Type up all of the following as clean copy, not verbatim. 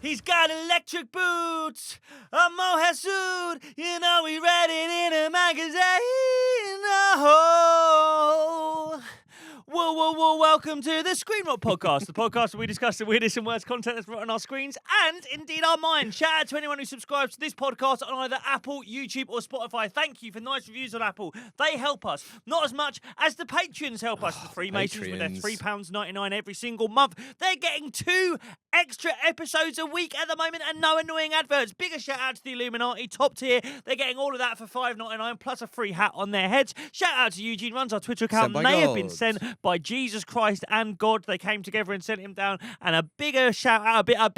He's got electric boots, a mohair suit. You know we read it in a magazine. Oh. Whoa, welcome to the Screen Rot Podcast, the podcast where we discuss the weirdest and worst content that's on our screens and indeed our minds. Shout out to anyone who subscribes to this podcast on either Apple, YouTube or Spotify. Thank you for nice reviews on Apple. They help us, not as much as the Patreons help us. The Freemasons with their £3.99 every single month. They're getting 2 extra episodes a week at the moment and no annoying adverts. Bigger shout out to the Illuminati, top tier. They're getting all of that for $5.99 plus a free hat on their heads. Shout out to Eugene, runs our Twitter account. They have been sent by Jesus Christ and God. They came together and sent him down. And a bigger shout out, Benny and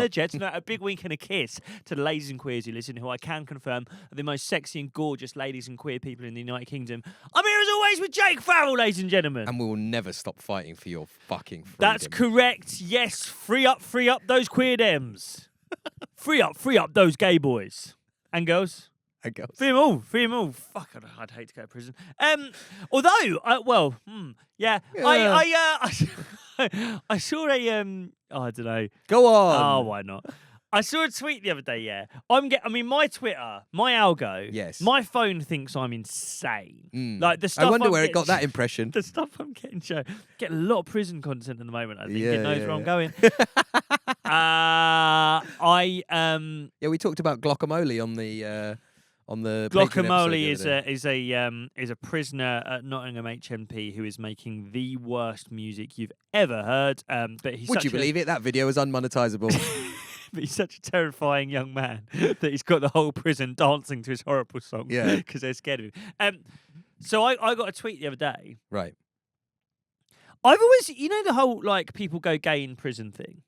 the Jets. No, a big wink and a kiss to the ladies and queers who listen, who I can confirm are the most sexy and gorgeous ladies and queer people in the United Kingdom. I'm here as always with Jake Farrell, ladies and gentlemen. And we will never stop fighting for your fucking freedom. That's correct. Yes, free up those queer dems. free up those gay boys and girls. Free them all. Fuck, I'd hate to go to prison. Although, I saw a I don't know. Go on. Oh, why not? I saw a tweet the other day. Yeah, my Twitter, my algo. Yes. My phone thinks I'm insane. Like the stuff. I wonder where it got that impression. The stuff I'm getting shown. Getting a lot of prison content at the moment. I think it knows where I'm going. We talked about Guacamole on the Guacamole is a prisoner at Nottingham HMP who is making the worst music you've ever heard. But he's Would you believe it? That video is unmonetizable. But he's such a terrifying young man that he's got the whole prison dancing to his horrible song. Yeah, because they're scared of him. So I got a tweet the other day. Right. I've always, the whole like people go gay in prison thing.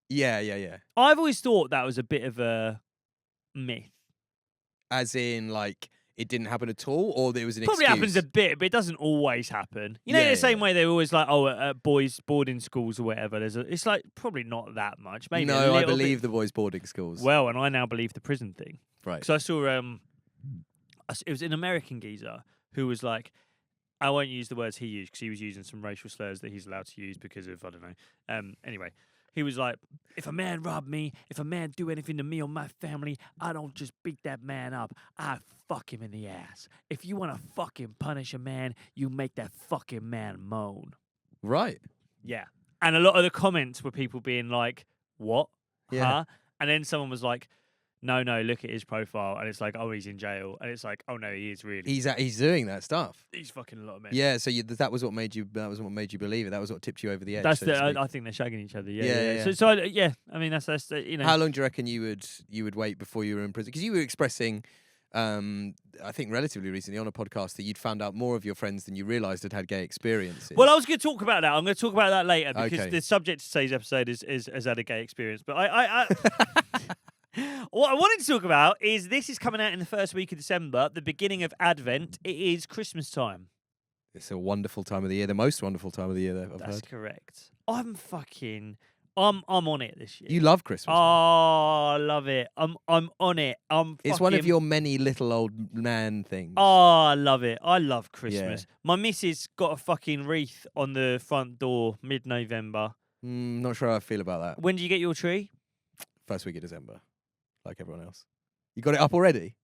Yeah. I've always thought that was a bit of a myth. As in, like, it didn't happen at all, or there was an Probably excuse? happens a bit, but it doesn't always happen. In the same way they're always like, at boys' boarding schools or whatever. It's like probably not that much. Maybe no, I bit. believe the boys' boarding schools. Well, and I now believe the prison thing. Right. So I saw it was an American geezer who was like, I won't use the words he used because he was using some racial slurs that he's allowed to use because of I don't know. Anyway. He was like, if a man robbed me, if a man do anything to me or my family, I don't just beat that man up. I fuck him in the ass. If you want to fucking punish a man, you make that fucking man moan. Right. Yeah. And a lot of the comments were people being like, what? Yeah. Huh? And then someone was like, no, look at his profile. And it's like, oh, he's in jail. And it's like, oh, no, he is really. He's doing that stuff. He's fucking a lot of men. Yeah, so that was what made you believe it. That was what tipped you over the edge. That's I think they're shagging each other. Yeah. Yeah. I mean, that's How long do you reckon you would wait before you were in prison? Because you were expressing, I think relatively recently on a podcast that you'd found out more of your friends than you realised had gay experiences. Well, I was going to talk about that. I'm going to talk about that later because Okay. the subject of today's episode has had a gay experience. But I what I wanted to talk about is this is coming out in the first week of December, the beginning of Advent. It is Christmas time. It's a wonderful time of the year, the most wonderful time of the year that I've heard. That's correct. I'm on it this year. You love Christmas. Oh, I love it. I'm on it. It's one of your many little old man things. Oh, I love it. I love Christmas. Yeah. My missus got a fucking wreath on the front door mid-November. Not sure how I feel about that. When do you get your tree? First week of December, like everyone else. You got it up already?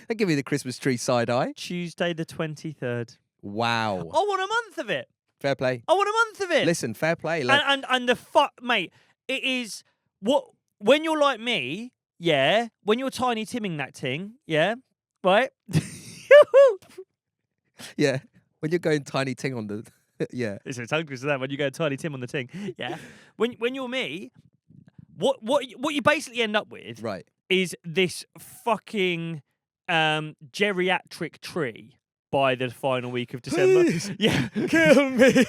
They give me the Christmas tree side eye. Tuesday the 23rd. Wow. I want a month of it. Fair play. I want a month of it. Listen, fair play. And the fuck, mate, it is what when you're like me, yeah, when you're Tiny Timming that thing, yeah, right? Yeah, when you're going Tiny Ting on the, yeah. It's a tongue twister that when you go Tiny Tim on the thing, yeah. When you're me, what you basically end up with, Right, is this fucking geriatric tree by the final week of December. Please, yeah, kill me.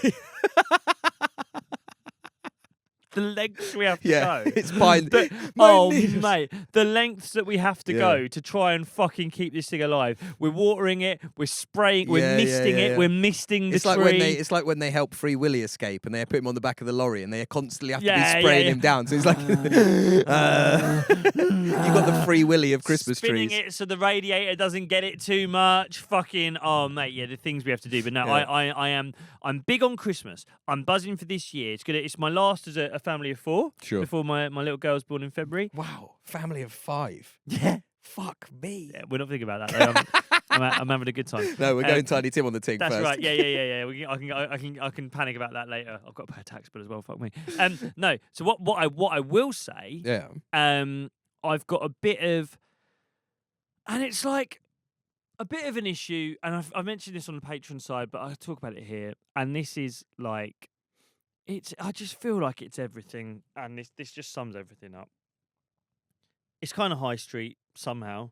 the lengths we have to Yeah, go. it's fine. Oh, mate, the lengths that we have to Yeah. go to try and fucking keep this thing alive. We're watering it, we're spraying, we're Yeah, misting it, yeah. we're misting the It's like tree. it's like when they help Free Willy escape and they put him on the back of the lorry and they constantly have to Yeah, be spraying yeah. him down. So he's like, you got the Free Willy of Christmas Spinning trees. it so the radiator doesn't get it too much. Fucking mate, yeah, the things we have to do. But no, Yeah. I'm big on Christmas. I'm buzzing for this year. It's my last as a family of 4. Sure. Before my little girl was born in February. Wow, family of 5. Yeah. Fuck me. Yeah, we're not thinking about that. Though. I'm having a good time. No, we're going Tiny Tim on the ting That's first. right. Yeah. I can panic about that later. I've got to pay a tax bill as well. Fuck me. No. So what I will say. Yeah. I've got a bit of, and it's like a bit of an issue. And I've mentioned this on the Patreon side, but I talk about it here. And this is like, I just feel like it's everything, and this just sums everything up. It's kind of high street somehow.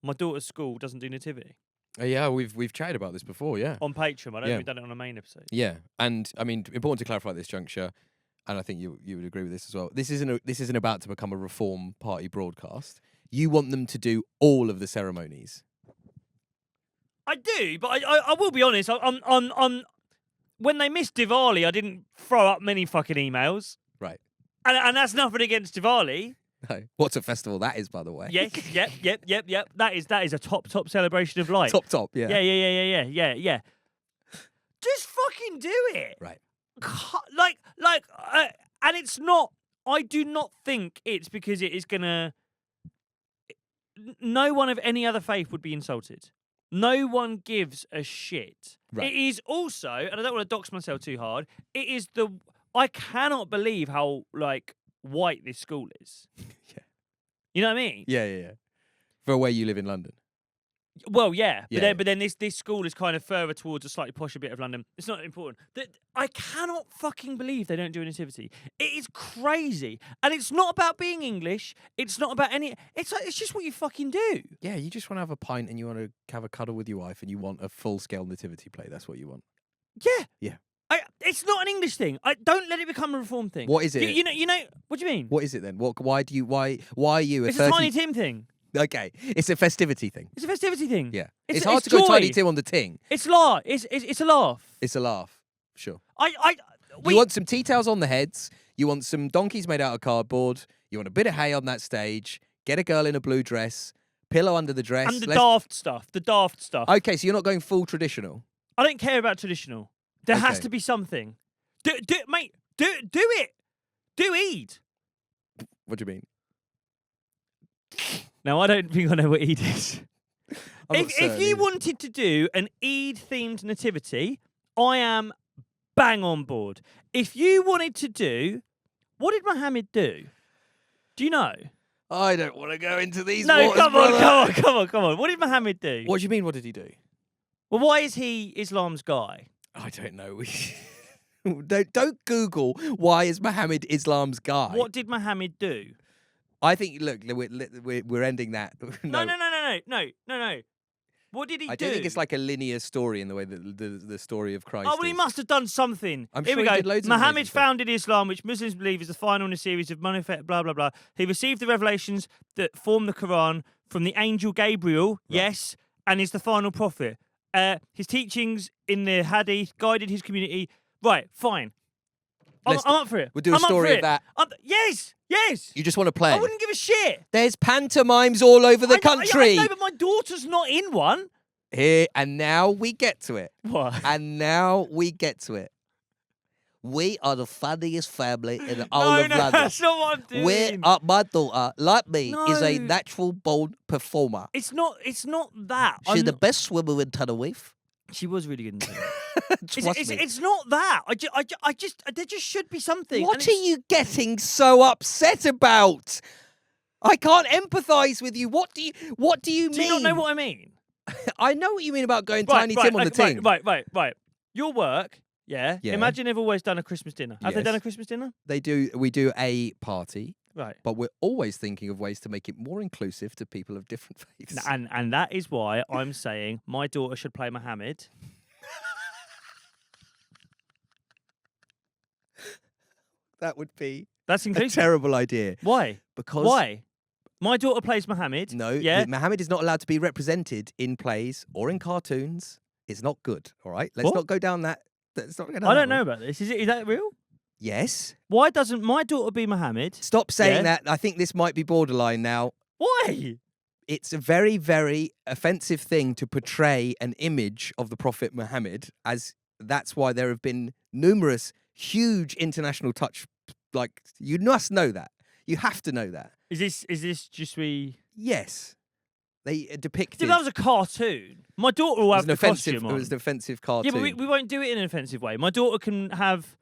My daughter's school doesn't do nativity Yeah, we've chatted about this before, yeah. on Patreon. I don't Yeah. think we've done it on a main episode. Yeah, and I mean, important to clarify at this juncture, and I think you would agree with this as well. This isn't about to become a Reform Party broadcast. You want them to do all of the ceremonies. I do, but I will be honest. I'm when they missed Diwali, I didn't throw up many fucking emails. Right. And that's nothing against Diwali. No. What a festival that is, by the way. Yes, yep. That is a top Top, celebration of life. yeah. Yeah. Just fucking do it. Right. And it's not. I do not think it's because it is gonna. No one of any other faith would be insulted. No one gives a shit. Right. It is also, and I don't want to dox myself too hard. It is I cannot believe how white this school is. Yeah. You know what I mean? Yeah. For where you live in London. Well, yeah. Yeah. But then this school is kind of further towards a slightly posher bit of London. It's not important. I cannot fucking believe they don't do a nativity. It is crazy. And it's not about being English. It's not about any. It's just what you fucking do. Yeah, you just want to have a pint and you want to have a cuddle with your wife and you want a full-scale nativity play. That's what you want. Yeah. Yeah. It's not an English thing. Don't let it become a Reform thing. What is it? You know. What do you mean? What is it then? Why are you a It's 30... a Tiny Tim thing. Okay, it's a festivity thing. It's a festivity thing. Yeah. It's hard to go joy. Tiny Tim on the ting. It's laugh. It's a laugh. It's a laugh. Sure. We You want some tea towels on the heads. You want some donkeys made out of cardboard. You want a bit of hay on that stage. Get a girl in a blue dress. Pillow under the dress. and the daft stuff. The daft stuff. Okay, so you're not going full traditional. I don't care about traditional. There has Okay. to be something. Do mate. Do it. Do Eid. What do you mean? Now I don't think I know what Eid is. I'm not If certain you either. wanted to do an Eid themed nativity, I am bang on board. If you wanted to do, what did Muhammad do? Do you know? I don't want to go into these No, waters, come on. What did Muhammad do? What do you mean, what did he do? Well, why is he Islam's guy? I don't know. Don't Google why is Muhammad Islam's guy. What did Muhammad do? I think, look, we're ending that. No. What did he do? I don't think it's like a linear story in the way that the story of Christ Oh, well, he is. must have done something. I'm Here sure we he go. did loads of Muhammad amazing stuff. founded Islam, which Muslims believe is the final in a series of manifest, blah, blah, blah. He received the revelations that form the Quran from the angel Gabriel, yes, and is the final prophet. His teachings in the Hadith guided his community. Right, fine. I'm up for it. We'll do a I'm up story for of it. that. Yes. You just want to play. I wouldn't give a shit. There's pantomimes all over the country. I know, but my daughter's not in one. Here, and now we get to it. What? And now we get to it. We are the funniest family in the whole No, of London. that's not what I'm doing. My daughter, like me, is a No. natural born performer. It's not that. She's the best swimmer in Tenerife. She was really good in it. Trust me. It's not that. There just should be something. What are you getting so upset about? I can't empathise with you. What do you mean? Do you not know what I mean? I know what you mean about going Tiny Tim on the ting. Right. Your work, yeah. Yeah. Imagine they've always done a Christmas dinner. Have they Yes. done a Christmas dinner? We do a party, Right. but we're always thinking of ways to make it more inclusive to people of different faiths. And that is why I'm saying my daughter should play Muhammad. that would be That's a inclusive. terrible idea. Why? Because Why? My daughter plays Mohammed. No, Yeah. Mohammed is not allowed to be represented in plays or in cartoons. It's not good. All right, let's What? not go down that. Let's not go down I that don't know route. about this. Is that real? Yes. Why doesn't my daughter be Mohammed? Stop saying Yeah. that. I think this might be borderline now. Why? It's a very, very offensive thing to portray an image of the Prophet Muhammad, as that's why there have been numerous huge international touch. Like, you must know that. You have to know that. Is this just we? Yes. They depicted. If that was a cartoon, my daughter will it have was the an offensive. costume It on. was an offensive Yeah, cartoon. but we won't do it in an offensive way. My daughter can have,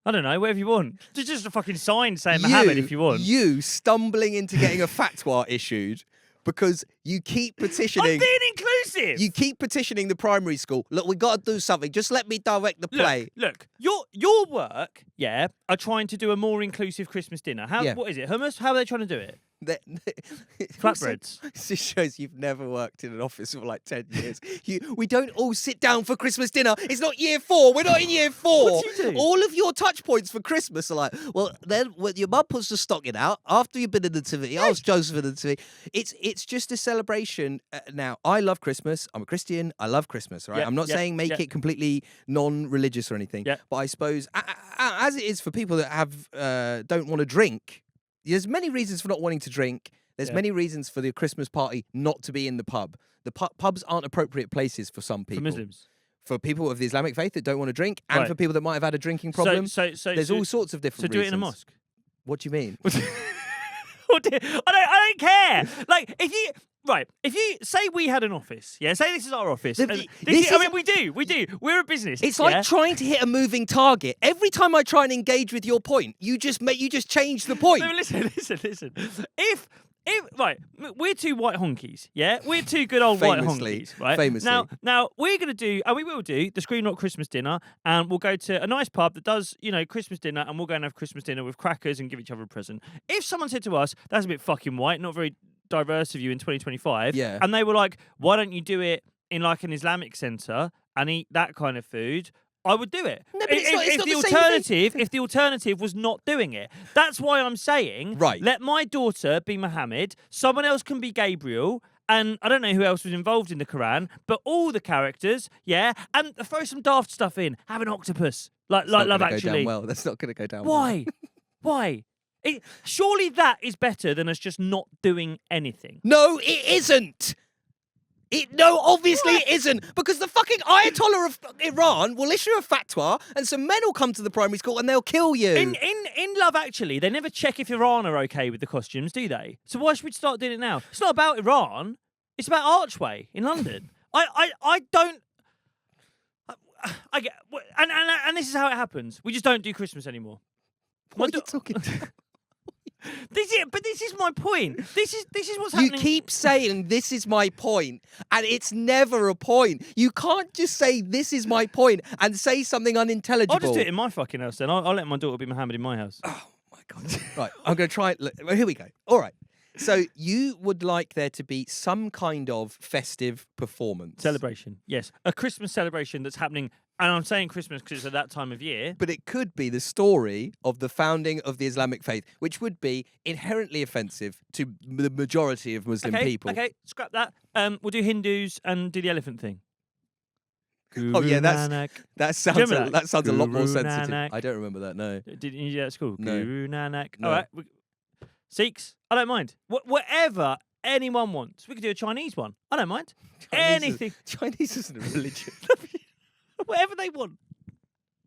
I don't know, whatever you want. Just a fucking sign saying Mohammed if you want. You stumbling into getting a fatwa issued because you keep I'm petitioning. being inclusive. You keep petitioning the primary school. Look, we got to do something. Just let me direct the play. Look, your work, yeah, are trying to do a more inclusive Christmas dinner. Yeah. What is it? Hummus? How are they trying to do it? Flatbreads. This shows you've never worked in an office for like 10 years. We don't all sit down for Christmas dinner. It's not year 4. We're not in year 4. What do you do? All of your touch points for Christmas are like, well, then when your mum puts the stocking out after you've been in the nativity. I was Joseph in the nativity. It's just a celebration. Now, I love Christmas. I'm a Christian. I love Christmas, right? Yeah, I'm not yeah, saying make yeah. it completely non-religious or anything. Yeah. But I suppose, as it is for people that have don't want to drink, there's many reasons for not wanting to drink. There's Yeah. many reasons for the Christmas party not to be in the pub. The pubs aren't appropriate places for some people. For Muslims. For people of the Islamic faith that don't want to drink, and Right. for people that might have had a drinking problem. So There's all sorts of So different do reasons. it in a mosque. What do you mean? I don't care. Like if you say we had an office, yeah, say this is our office. The- and this I is- mean, we do. We're a business. It's yeah? like trying to hit a moving target. Every time I try and engage with your point, you just change the point. No, listen. If right, we're two white honkies, yeah? We're two good old Famously, white honkies, right? famously. Now we're gonna do, and we will do the Screen Rock Christmas dinner, and we'll go to a nice pub that does, Christmas dinner, and we'll go and have Christmas dinner with crackers and give each other a present. If someone said to us, "That's a bit fucking white, not very diverse of you in 2025," Yeah. and they were like, "Why don't you do it in like an Islamic centre and eat that kind of food?" I would do it. No, but it's not- it's not the same thing. If the alternative was not doing it, that's why I'm saying, Right. let my daughter be Muhammad. Someone else can be Gabriel. And I don't know who else was involved in the Quran, but all the characters, yeah, and throw some daft stuff in. Have an octopus, like It's not Love gonna go Actually. down well. That's not going to go down well. Why? Why? Surely that is better than us just not doing anything. No, it isn't. Obviously it isn't. Because the fucking Ayatollah of Iran will issue a fatwa and some men will come to the primary school and they'll kill you. In Love Actually, they never check if Iran are okay with the costumes, do they? So why should we start doing it now? It's not about Iran. It's about Archway in London. I don't. I get, and this is how it happens. We just don't do Christmas anymore. What are you talking about? But this is my point. This is what's You happening. keep saying this is my point, and it's never a point. You can't just say this is my point and say something unintelligible. I'll just do it in my fucking house then. I'll let my daughter be Mohammed in my house. Oh my god! Right, I'm going to try it. Well, here we go. All right. So you would like there to be some kind of festive performance. Celebration, yes. A Christmas celebration that's happening, and I'm saying Christmas because it's at that time of year. But it could be the story of the founding of the Islamic faith, which would be inherently offensive to the majority of Muslim people. Okay, scrap that. We'll do Hindus and do the elephant thing. Oh yeah, Guru Nanak. that sounds Remember that sounds a lot more Guru sensitive. Nanak. I don't remember that. No. Didn't you do that at school? No. Guru Nanak. No. All right. Sikhs, I don't mind. Whatever anyone wants. We could do a Chinese one. I don't mind. Anything. Chinese isn't a religion. Whatever they want.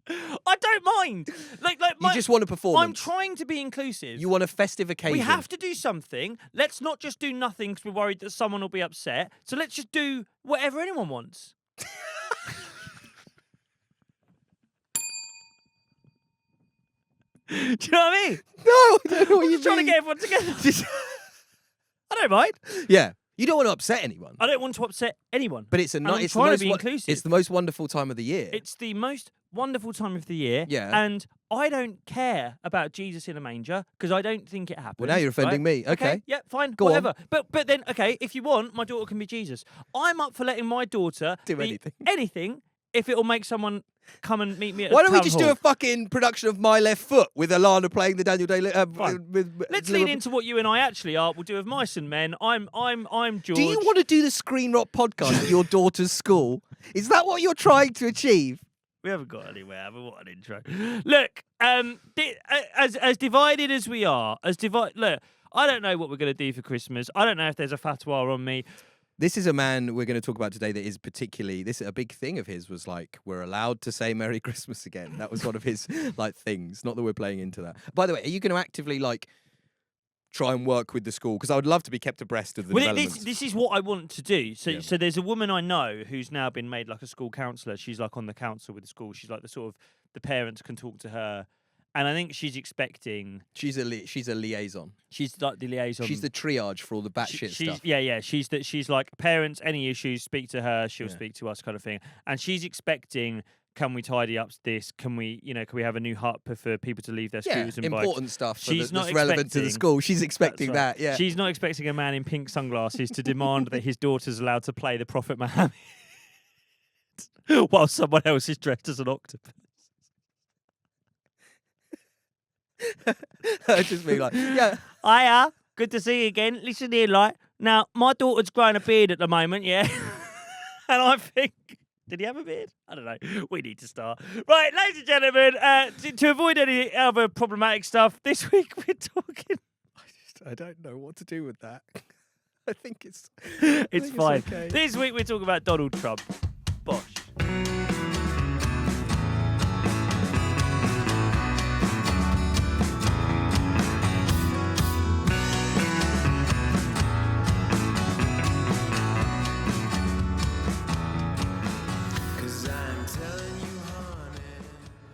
I don't mind. Like You just want a performance. I'm trying to be inclusive. You want a festive occasion. We have to do something. Let's not just do nothing because we're worried that someone will be upset. So let's just do whatever anyone wants. Do you know what I mean? No, I don't know what I'm you just trying to mean. get everyone together. I don't mind. Yeah, you don't want to upset anyone. I don't want to upset anyone. But it's a And nice. I'm It's the trying to most be wo- inclusive. It's the most wonderful time of the year. It's the most wonderful time of the year. Yeah. And I don't care about Jesus in a manger because I don't think it happens. Well, now you're offending right? me. Okay. Yeah, fine. Go on. whatever. But then, okay, if you want, my daughter can be Jesus. I'm up for letting my daughter Do be anything. anything if it'll make someone come and meet me at Why don't we Town just Hall. do a fucking production of My Left Foot with Alana playing the Daniel Day? Fine. Let's lean into what you and I actually are. We'll do of Mice and Men. I'm George. Do you want to do the Screen Rock podcast at your daughter's school? Is that what you're trying to achieve? We haven't got anywhere, have we? What an intro. Look, as divided as we are, look, I don't know what we're going to do for Christmas. I don't know if there's a fatwa on me. This is a man we're going to talk about today that is particularly, a big thing of his was like, we're allowed to say Merry Christmas again. That was one of his like things. Not that we're playing into that. By the way, are you going to actively like try and work with the school? Because I would love to be kept abreast of the developments. This is what I want to do. So Yeah. so there's a woman I know who's now been made like a school counsellor. She's like on the council with the school. She's like the sort of, the parents can talk to her. And I think she's expecting... She's a liaison. She's like the liaison. She's the triage for all the batshit stuff. Yeah. She's like, parents, any issues, speak to her. She'll speak to us, kind of thing. And she's expecting, can we tidy up this? Can we have a new hut for people to leave their scooters and bikes? Important stuff She's not that's relevant to the expecting- school. She's expecting That's right. that, yeah. She's not expecting a man in pink sunglasses to demand that his daughter's allowed to play the Prophet Muhammad while someone else is dressed as an octopus. Just being like, yeah. Hiya, good to see you again. Listen here, like, now, my daughter's growing a beard at the moment, yeah? And I think... Did he have a beard? I don't know. We need to start. Right, ladies and gentlemen, to avoid any other problematic stuff, this week we're talking... I don't know what to do with that. I think it's fine. okay. This week we're talking about Donald Trump. Bosh.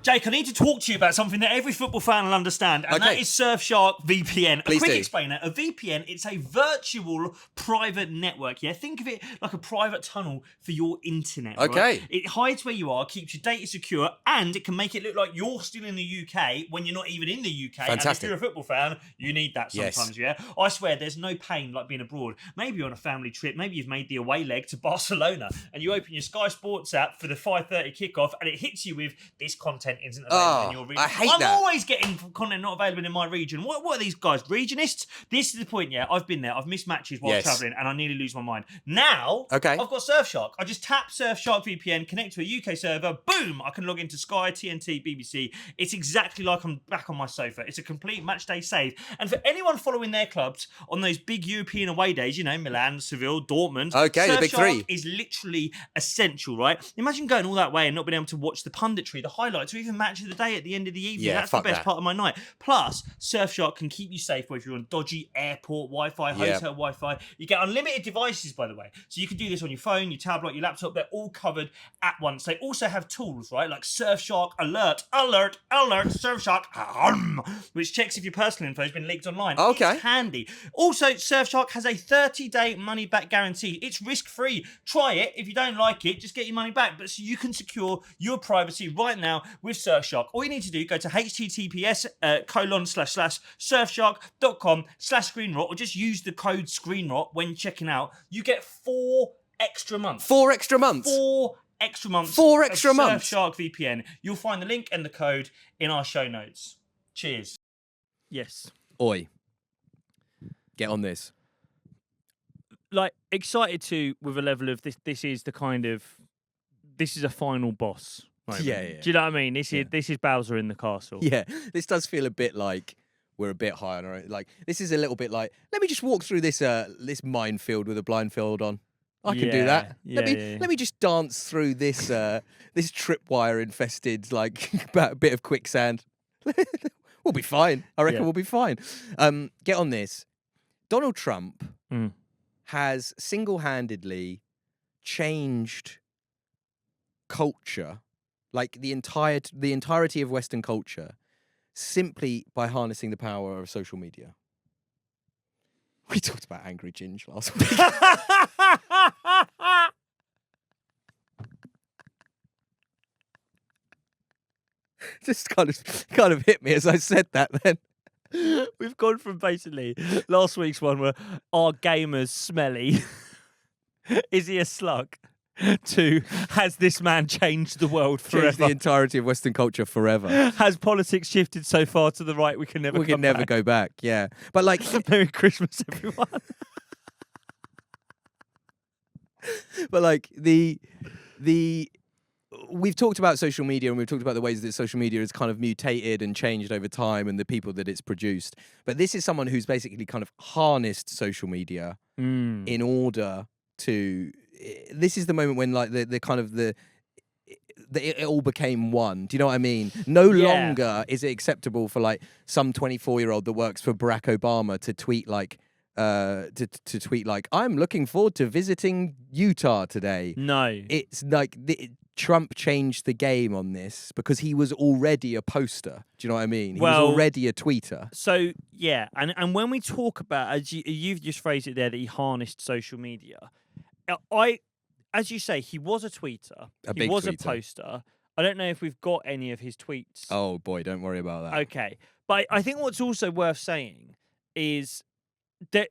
Jake, I need to talk to you about something that every football fan will understand, and that is Surfshark VPN. Please a quick do. explainer. A VPN, it's a virtual private network, yeah? Think of it like a private tunnel for your internet, right? Okay. It hides where you are, keeps your data secure, and it can make it look like you're still in the UK when you're not even in the UK. Fantastic. And if you're a football fan, you need that Yes. sometimes, yeah? I swear, there's no pain like being abroad. Maybe you're on a family trip, maybe you've made the away leg to Barcelona, and you open your Sky Sports app for the 5:30 kickoff, and it hits you with, this content isn't available in your region. I hate I'm that. always getting content not available in my region. What are these guys, regionists? This is the point, yeah. I've been there. I've missed matches while Yes. travelling, and I nearly lose my mind. Now, Okay. I've got Surfshark. I just tap Surfshark VPN, connect to a UK server, boom, I can log into Sky, TNT, BBC. It's exactly like I'm back on my sofa. It's a complete match day save. And for anyone following their clubs on those big European away days, you know, Milan, Seville, Dortmund, Okay, the big Surfshark three. is literally essential, right? Imagine going all that way and not being able to watch the punditry, the highlights, or even match of the day at the end of the evening. Yeah, That's the fuck best that. part of my night. Plus, Surfshark can keep you safe whether you're on dodgy airport Wi-Fi, Yeah. hotel Wi-Fi. You get unlimited devices, by the way. So you can do this on your phone, your tablet, your laptop. They're all covered at once. They also have tools, right? Like Surfshark Alert, Surfshark, which checks if your personal info has been leaked online. Okay. It's handy. Also, Surfshark has a 30-day money-back guarantee. It's risk-free. Try it. If you don't like it, just get your money back. But so you can secure your privacy right now with Surfshark. All you need to do, go to https://surfshark.com/screenrot or just use the code SCREENROT when checking out. You get 4 extra months. 4 extra months. 4 extra months. 4 extra of months. Surfshark VPN. You'll find the link and the code in our show notes. Cheers. Yes. Oi. Get on this. Like, excited to, with a level of this is the kind of, this is a final boss moment. Yeah. Do you know what I mean? This is Bowser in the castle. Yeah, this does feel a bit like we're a bit high on our own. Like, this is a little bit like, let me just walk through this minefield with a blindfold on. I can do that. Yeah, Let me just dance through this this tripwire infested like bit of quicksand. We'll be fine. I reckon Yeah. we'll be fine. Get on this. Donald Trump has single-handedly changed culture, like the entirety of Western culture, simply by harnessing the power of social media. We talked about Angry Ginge last week. Just kind of hit me as I said that then. We've gone from basically last week's one where, are gamers smelly? Is he a slug? to has this man changed the world Change forever? the entirety of Western culture forever. Has politics shifted so far to the right we can never We can come never back? go back. Yeah, but like, Merry Christmas, everyone. but like the we've talked about social media and we've talked about the ways that social media has kind of mutated and changed over time and the people that it's produced. But this is someone who's basically kind of harnessed social media in order to. This is the moment when like the kind of it all became one. Do you know what I mean? No Yeah. longer is it acceptable for like some 24-year-old that works for Barack Obama to tweet like. To tweet like, I'm looking forward to visiting Utah today. No. It's like Trump changed the game on this because he was already a poster. Do you know what I mean? He was already a tweeter. So yeah, and when we talk about, as you've just phrased it there, that he harnessed social media, as you say, he was a tweeter. A he big was tweeter. a poster. I don't know if we've got any of his tweets. Oh boy, don't worry about that. Okay, but I think what's also worth saying is that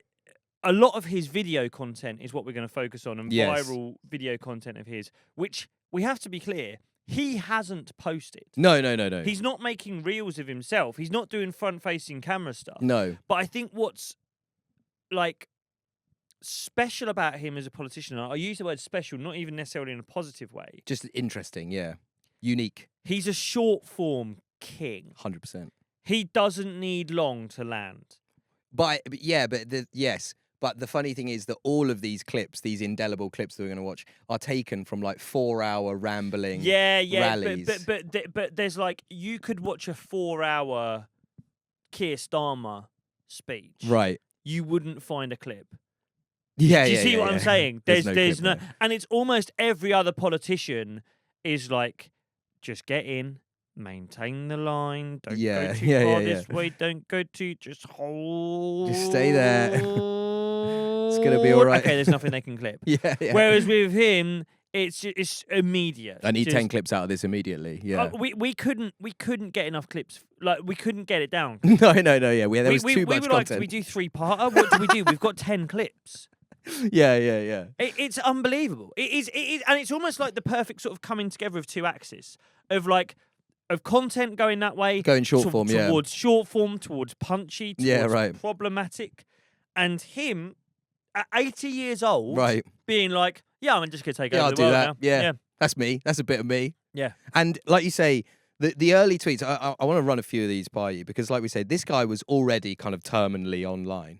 a lot of his video content is what we're going to focus on, and Yes. viral video content of his, which we have to be clear, he hasn't posted. No. He's not making reels of himself. He's not doing front-facing camera stuff. No. But I think what's like special about him as a politician, and I use the word special, not even necessarily in a positive way. Just interesting, yeah. Unique, He's a short-form king. 100%. He doesn't need long to land. But yes. But the funny thing is that all of these clips, these indelible clips that we're going to watch, are taken from like 4-hour rambling rallies. But there's like, you could watch a 4-hour Keir Starmer speech. Right. You wouldn't find a clip. Yeah, Do you see what I'm saying? There's There's no no, clip there. and it's almost every other politician is like, just get in, maintain the line, don't Yeah, go too yeah, far yeah, this way, don't go too, just hold. Just stay there. It's gonna be all right. Okay, there's nothing they can clip. Yeah. Whereas with him, it's immediate. I need Just- 10 clips out of this immediately. Yeah. we couldn't get enough clips. Like, we couldn't get it down. No, yeah. There was we too much were like, do we content. do 3-parter? What do we do? We've got 10 clips. Yeah. It's unbelievable. It is, and it's almost like the perfect sort of coming together of two axes of like of content going that way, Going short form, yeah. towards short form, towards punchy, towards Yeah, right. problematic, and him at 80 years old, Right. being like, yeah, I'm just gonna take Yeah, over I'll the do world that. now. Yeah. That's me. That's a bit of me. Yeah. And like you say, the early tweets, I want to run a few of these by you because like we said, this guy was already kind of terminally online.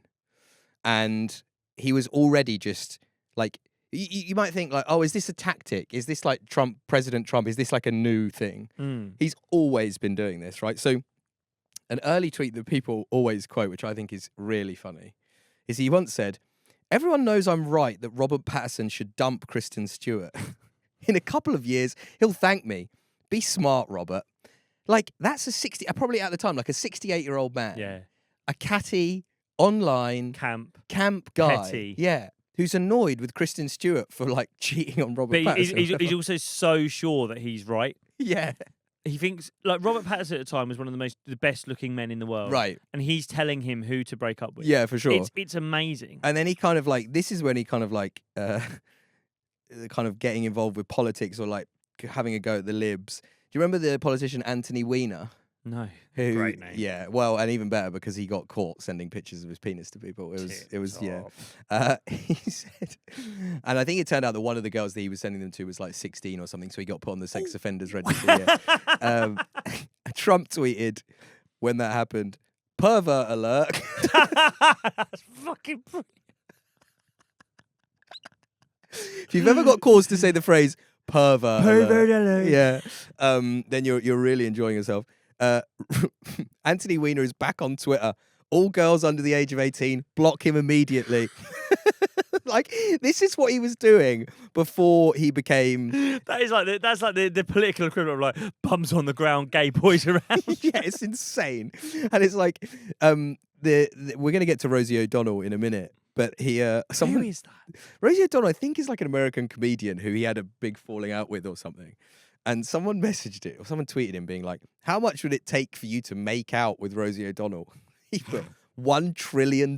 And he was already just like, you might think like, oh, is this a tactic? Is this like President Trump? Is this like a new thing? Mm. He's always been doing this, right? So an early tweet that people always quote, which I think is really funny, is he once said, "Everyone knows I'm right that Robert Pattinson should dump Kristen Stewart. In a couple of years, he'll thank me. Be smart, Robert." Like, that's probably at the time, like a 68-year-old man. Yeah. A catty, online, Camp. guy. Petty. Yeah. Who's annoyed with Kristen Stewart for, like, cheating on Robert But Pattinson. he's also so sure that he's right. Yeah. He thinks like Robert Pattinson at the time was one of the best looking men in the world. Right. And he's telling him who to break up with. Yeah, for sure. It's amazing. And then he kind of like, this is when he kind of like, kind of getting involved with politics or like having a go at the libs. Do you remember the politician Anthony Weiner? No. Who, Great name. Yeah, well, and even better because he got caught sending pictures of his penis to people. It was yeah. He said, and I think it turned out that one of the girls that he was sending them to was like 16 or something, so he got put on the sex offenders register. Yeah. Trump tweeted when that happened, "Pervert alert." That's fucking brilliant. If you've ever got cause to say the phrase "pervert alert. yeah, then you're really enjoying yourself. Anthony Weiner is back on Twitter. All girls under the age of 18, block him immediately. Like, this is what he was doing before he became. That's like the political equivalent of like bums on the ground, gay boys around. Yeah, it's insane, and it's like we're gonna get to Rosie O'Donnell in a minute, but he Who is that? Rosie O'Donnell, I think, is like an American comedian who he had a big falling out with or something. And someone messaged it, or someone tweeted him being like, "How much would it take for you to make out with Rosie O'Donnell?" He put $1 trillion.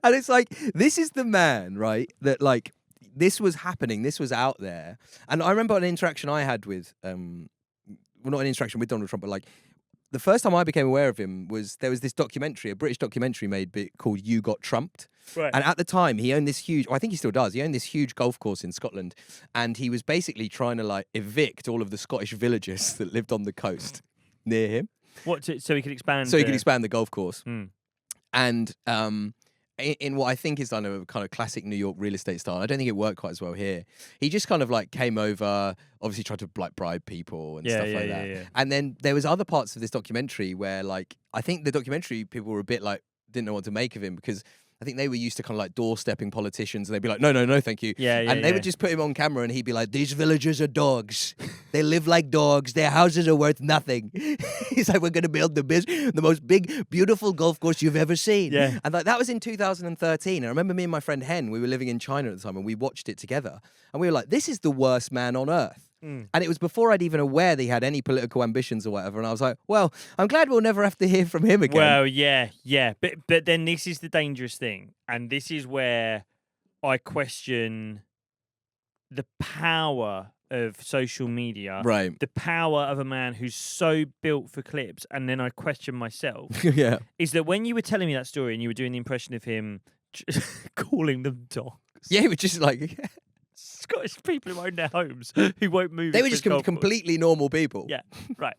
And it's like, this is the man, right? That like, this was happening. This was out there. And I remember an interaction I had with, well, not an interaction with Donald Trump, but like, the first time I became aware of him was there was this documentary, a British documentary made called You Got Trumped. Right. And at the time, he owned this huge, I think he still does, he owned this huge golf course in Scotland. And he was basically trying to like evict all of the Scottish villagers that lived on the coast near him. What? So he could expand. So he could expand the golf course. Mm. And in what I think is kind of a kind of classic New York real estate style, I don't think it worked quite as well here. He just kind of like came over, obviously tried to like bribe people and stuff like that. Yeah. And then there was other parts of this documentary where like, I think the documentary people were a bit like, didn't know what to make of him because I think they were used to kind of like doorstepping politicians and they'd be like, no, thank you. And they would just put him on camera and he'd be like, these villagers are dogs. They live like dogs. Their houses are worth nothing. He's like, we're going to build the most big, beautiful golf course you've ever seen. Yeah. And like, that was in 2013. I remember me and my friend Hen, we were living in China at the time and we watched it together. And we were like, this is the worst man on earth. Mm. And it was before I'd even aware that he had any political ambitions or whatever. And I was like, well, I'm glad we'll never have to hear from him again. Well, yeah. But then this is the dangerous thing. And this is where I question the power of social media. Right. The power of a man who's so built for clips. And then I question myself. Yeah. Is that when you were telling me that story and you were doing the impression of him calling them dogs. Yeah, he was just like... Scottish people who own their homes who won't move. They were just completely normal people. Yeah, right.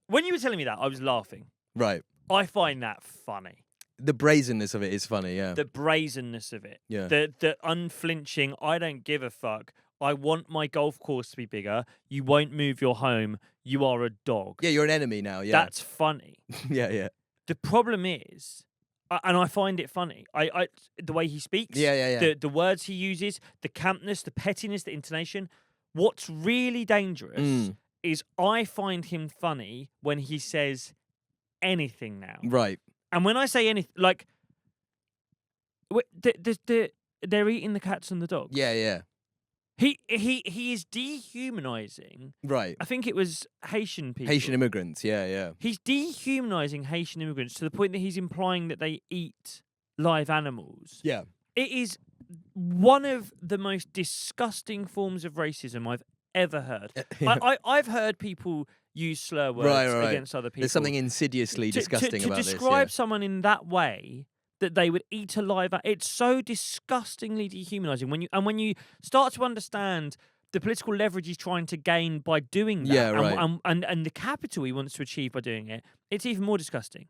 When you were telling me that, I was laughing. Right. I find that funny. The brazenness of it is funny, yeah. The brazenness of it. Yeah. The unflinching, I don't give a fuck. I want my golf course to be bigger. You won't move your home. You are a dog. Yeah, you're an enemy now, yeah. That's funny. Yeah. The problem is, and I find it funny, I the way he speaks, Yeah. the words he uses, the campness, the pettiness, the intonation. What's really dangerous is I find him funny when he says anything now. Right. And when I say anything, like, they're eating the cats and the dogs. Yeah. He is dehumanizing. Right. I think it was Haitian people. Haitian immigrants, yeah. He's dehumanizing Haitian immigrants to the point that he's implying that they eat live animals. Yeah. It is one of the most disgusting forms of racism I've ever heard. I've heard people use slur words Right. against other people. There's something insidiously disgusting about this. To describe someone in that way, that they would eat a live animal, it's so disgustingly dehumanizing. When you start to understand the political leverage he's trying to gain by doing that, Yeah, right. and the capital he wants to achieve by doing it, it's even more disgusting.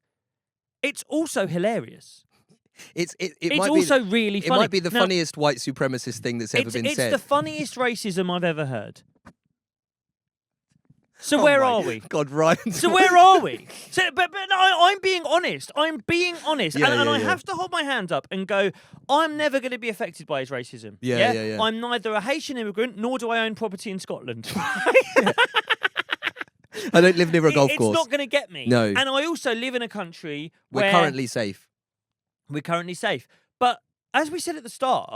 It's also hilarious. It's also really funny. It might be the funniest white supremacist thing that's ever been said. It's the funniest racism I've ever heard. So where are we? God, Ryan. So where are we? So, but no, I'm being honest. I'm being honest, and I have to hold my hand up and go. I'm never going to be affected by his racism. Yeah. I'm neither a Haitian immigrant nor do I own property in Scotland. I don't live near a golf course. It's not going to get me. No. And I also live in a country We're where currently safe. We're currently safe. But as we said at the start.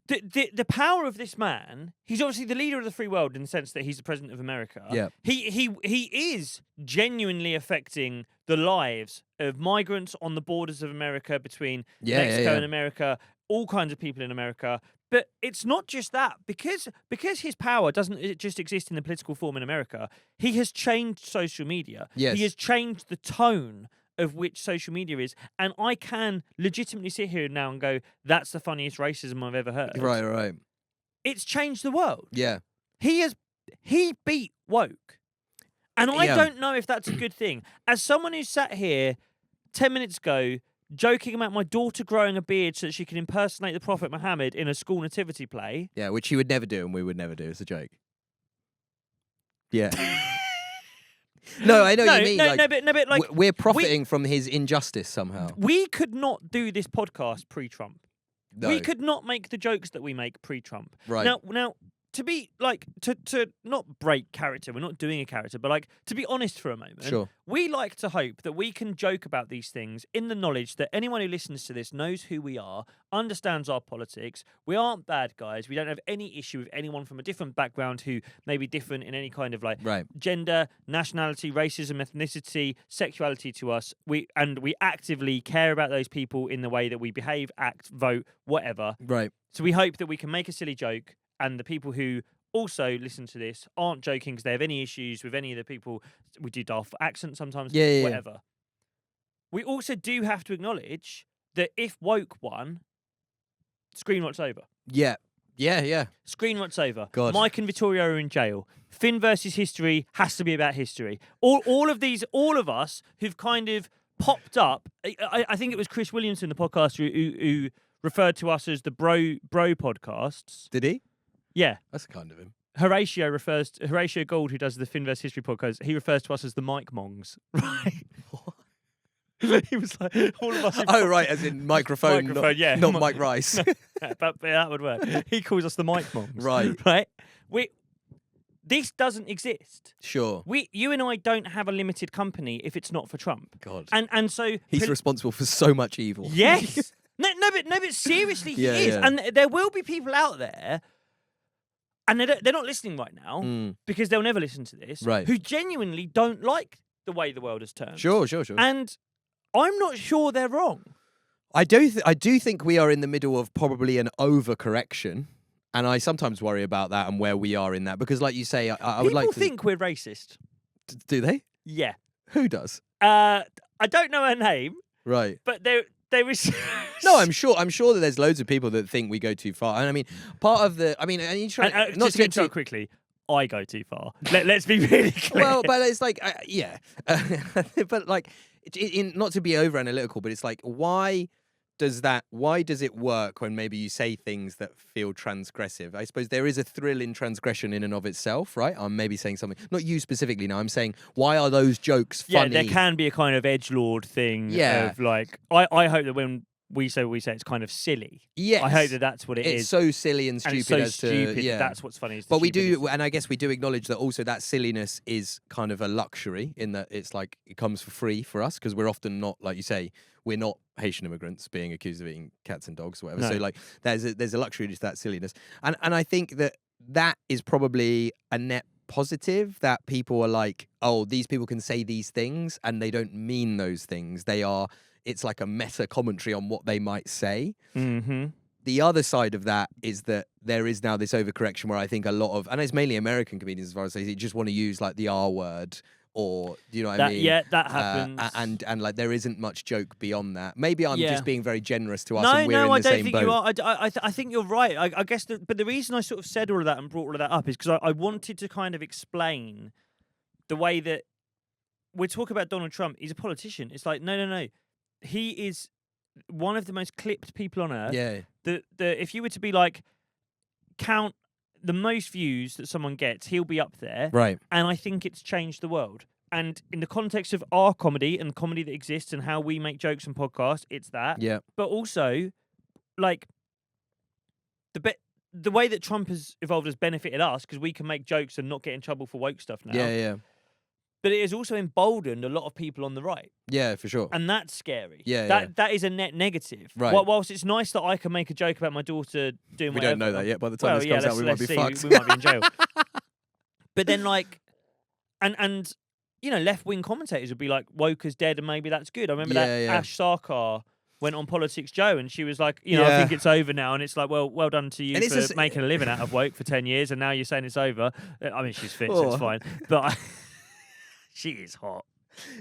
The power of this man, he's obviously the leader of the free world in the sense that he's the president of America. Yeah. He is genuinely affecting the lives of migrants on the borders of America between Mexico and America, all kinds of people in America. But it's not just that. Because his power doesn't just exist in the political form in America, he has changed social media. Yes. He has changed the tone of which social media is, and I can legitimately sit here now and go, that's the funniest racism I've ever heard. Right. It's changed the world. Yeah. He beat woke. And I don't know if that's a good thing. As someone who sat here 10 minutes ago joking about my daughter growing a beard so that she can impersonate the Prophet Muhammad in a school nativity play. Yeah, which you would never do and we would never do. It's a joke. Yeah. No, I know what you mean. But like, we're profiting from his injustice somehow. We could not do this podcast pre-Trump. No. We could not make the jokes that we make pre-Trump. Right. Now, to be like to not break character. We're not doing a character, but like to be honest for a moment. Sure. We like to hope that we can joke about these things in the knowledge that anyone who listens to this knows who we are, understands our politics. We aren't bad guys. We don't have any issue with anyone from a different background who may be different in any kind of like Right. gender, nationality, racism, ethnicity, sexuality to us. We actively care about those people in the way that we behave, act, vote, whatever. Right. So we hope that we can make a silly joke, and the people who also listen to this aren't joking because they have any issues with any of the people. We do daft accents sometimes, Yeah. whatever. We also do have to acknowledge that if woke won, Screenrot's over. Yeah. Screenrot's over. God. Mike and Vittorio are in jail. Finn versus history has to be about history. All of us who've kind of popped up. I think it was Chris Williamson, the podcaster, who referred to us as the bro podcasts. Did he? Yeah. That's kind of him. Horatio Gould, who does the Finn vs. History podcast, he refers to us as the Mike Mongs. Right. He was like, all of us. Oh, right, as in microphone, yeah. not Mike Rice. But that would work. He calls us the Mike Mongs. Right. Right. This doesn't exist. Sure. You and I don't have a limited company if it's not for Trump. God. And so He's responsible for so much evil. Yes. no, but seriously, he is. Yeah. And there will be people out there, and they're not listening right now because they'll never listen to this, Right. who genuinely don't like the way the world has turned. Sure. And I'm not sure they're wrong. I do think we are in the middle of probably an overcorrection, and I sometimes worry about that and where we are in that, because like you say, I would like to... People think we're racist. Do they? Yeah. Who does? I don't know her name, Right. but there was... No, I'm sure that there's loads of people that think we go too far. And I mean, part of the... I mean, and you try... not not to get too quickly, I go too far. Let's be really clear. Well, but it's like, yeah. But like, not to be over analytical, but it's like, why does it work when maybe you say things that feel transgressive? I suppose there is a thrill in transgression in and of itself, right? I'm maybe saying something, not you specifically now, I'm saying, why are those jokes funny? Yeah, there can be a kind of edgelord thing of like, I hope that when we say what we say, it's kind of silly. Yes. I hope that that's what it's is. so silly and stupid. And it's so as stupid to, yeah. that's what's funny. But we do, and I guess we do acknowledge that also that silliness is kind of a luxury in that it's like it comes for free for us because we're often not, like you say, we're not Haitian immigrants being accused of eating cats and dogs or whatever. No. So like there's a luxury to that silliness. And I think that is probably a net positive, that people are like, oh, these people can say these things and they don't mean those things. It's like a meta commentary on what they might say. Mm-hmm. The other side of that is that there is now this overcorrection where I think a lot of, and it's mainly American comedians as far as I say, just want to use like the R word, or do you know what I mean? Yeah, that happens. And like there isn't much joke beyond that. Maybe I'm just being very generous to us, No, and we're in the same boat. I don't think you are. I think you're right. I guess, but the reason I sort of said all of that and brought all of that up is because I wanted to kind of explain the way that we're talking about Donald Trump. He's a politician. It's like, no. He is one of the most clipped people on earth. Yeah. If you were to be like, count the most views that someone gets, he'll be up there. Right. And I think it's changed the world. And in the context of our comedy and comedy that exists and how we make jokes and podcasts, it's that. Yeah. But also, like, the way that Trump has evolved has benefited us because we can make jokes and not get in trouble for woke stuff now. Yeah. But it has also emboldened a lot of people on the right. Yeah, for sure. And that's scary. Yeah. That is a net negative. Right. Whilst it's nice that I can make a joke about my daughter doing We whatever. don't know that yet. By the time this comes out, we might be see. fucked. We might be in jail. But then, like, and you know, left-wing commentators would be like, woke is dead and maybe that's good. I remember that Ash Sarkar went on Politics Joe and she was like, you know, I think it's over now. And it's like, well done to you for making a living out of woke for 10 years and now you're saying it's over. I mean, she's fit, so it's fine. But she is hot.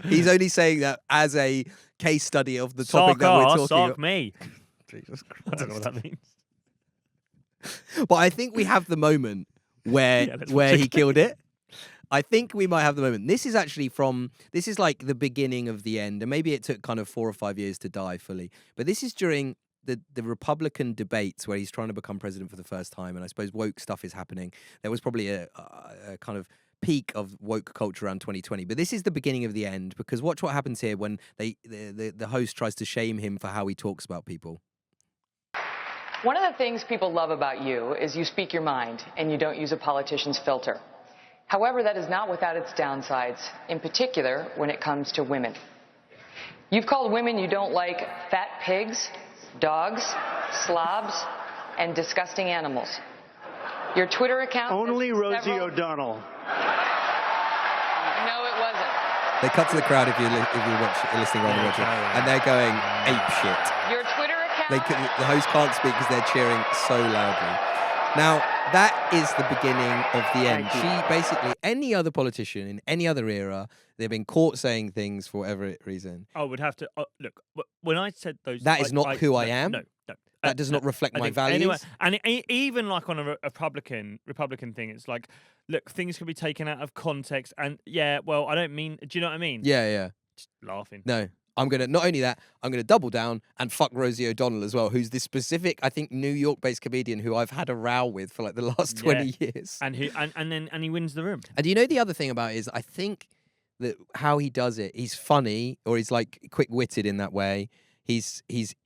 He's only saying that as a case study of the topic that we're talking about. Me. Jesus Christ. I don't know what that means. But I think we have the moment where he killed it. I think we might have the moment. This is like the beginning of the end. And maybe it took kind of 4 or 5 years to die fully. But this is during the Republican debates where he's trying to become president for the first time. And I suppose woke stuff is happening. There was probably a kind of peak of woke culture around 2020, but this is the beginning of the end, because watch what happens here when the host tries to shame him for how he talks about people. One of the things people love about you is you speak your mind and you don't use a politician's filter. However, that is not without its downsides, in particular when it comes to women. You've called women you don't like fat pigs, dogs, slobs, and disgusting animals. Your Twitter account... Only Rosie O'Donnell. No, it wasn't. They cut to the crowd if you're listening on the watching, and they're going ape shit. Your Twitter account... The host can't speak because they're cheering so loudly. Now, that is the beginning of the end. She basically, any other politician in any other era, they've been caught saying things for whatever reason. I would have to look when I said those. That is not who I am. No. That does not reflect my values. Anyway, and even like on a Republican thing, it's like, look, things can be taken out of context, and yeah, well, I don't mean. Do you know what I mean? Yeah. Just laughing. No. I'm going to, not only that, I'm going to double down and fuck Rosie O'Donnell as well, who's this specific, I think, New York-based comedian who I've had a row with for like the last 20 years. And he wins the room. And you know the other thing about it is I think that how he does it, he's funny, or he's like quick-witted in that way. He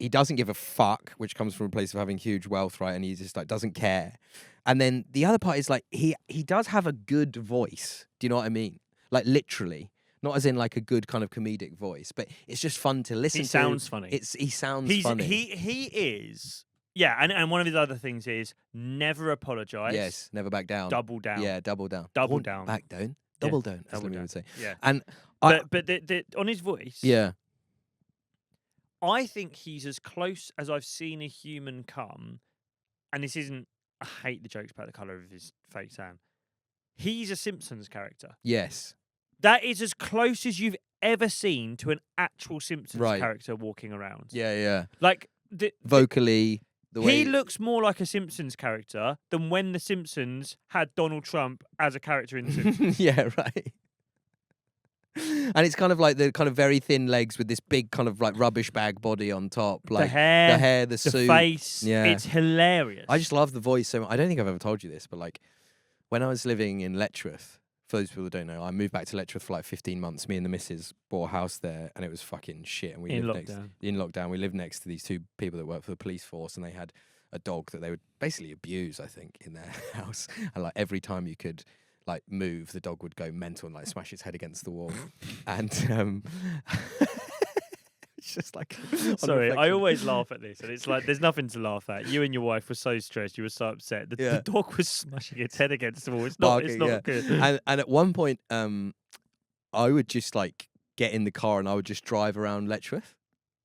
doesn't give a fuck, which comes from a place of having huge wealth, right? And he just like doesn't care. And then the other part is like he does have a good voice. Do you know what I mean? Like literally. Not as in like a good kind of comedic voice, but it's just fun to listen to. He sounds funny. He sounds funny. He is. Yeah, and one of his other things is never apologise. Yes, never back down. Double down. Yeah, double down. Double down. Back down. Double down, as Lemmy would say. Yeah. And but on his voice, yeah, I think he's as close as I've seen a human come, and this isn't, I hate the jokes about the colour of his fake tan. He's a Simpsons character. Yes. That is as close as you've ever seen to an actual Simpsons Right. character walking around. Yeah. Like, vocally, the way he looks more like a Simpsons character than when The Simpsons had Donald Trump as a character in The Simpsons. Yeah, right. And it's kind of like the kind of very thin legs with this big kind of like rubbish bag body on top. Like the hair, the suit, suit. face. Yeah. It's hilarious. I just love the voice so much. I don't think I've ever told you this, but like when I was living in Letchworth, for those people who don't know, I moved back to Letchworth for like 15 months. Me and the missus bought a house there, and it was fucking shit. And we in lived lockdown. in lockdown. We lived next to these two people that worked for the police force, and they had a dog that they would basically abuse, I think, in their house. And like every time you could like move, the dog would go mental and like smash its head against the wall. And it's just like Sorry, I always laugh at this, and it's like there's nothing to laugh at. You and your wife were so stressed, you were so upset. The dog was smashing its head against the wall. It's not good. And at one point, I would just like get in the car and I would just drive around Letchworth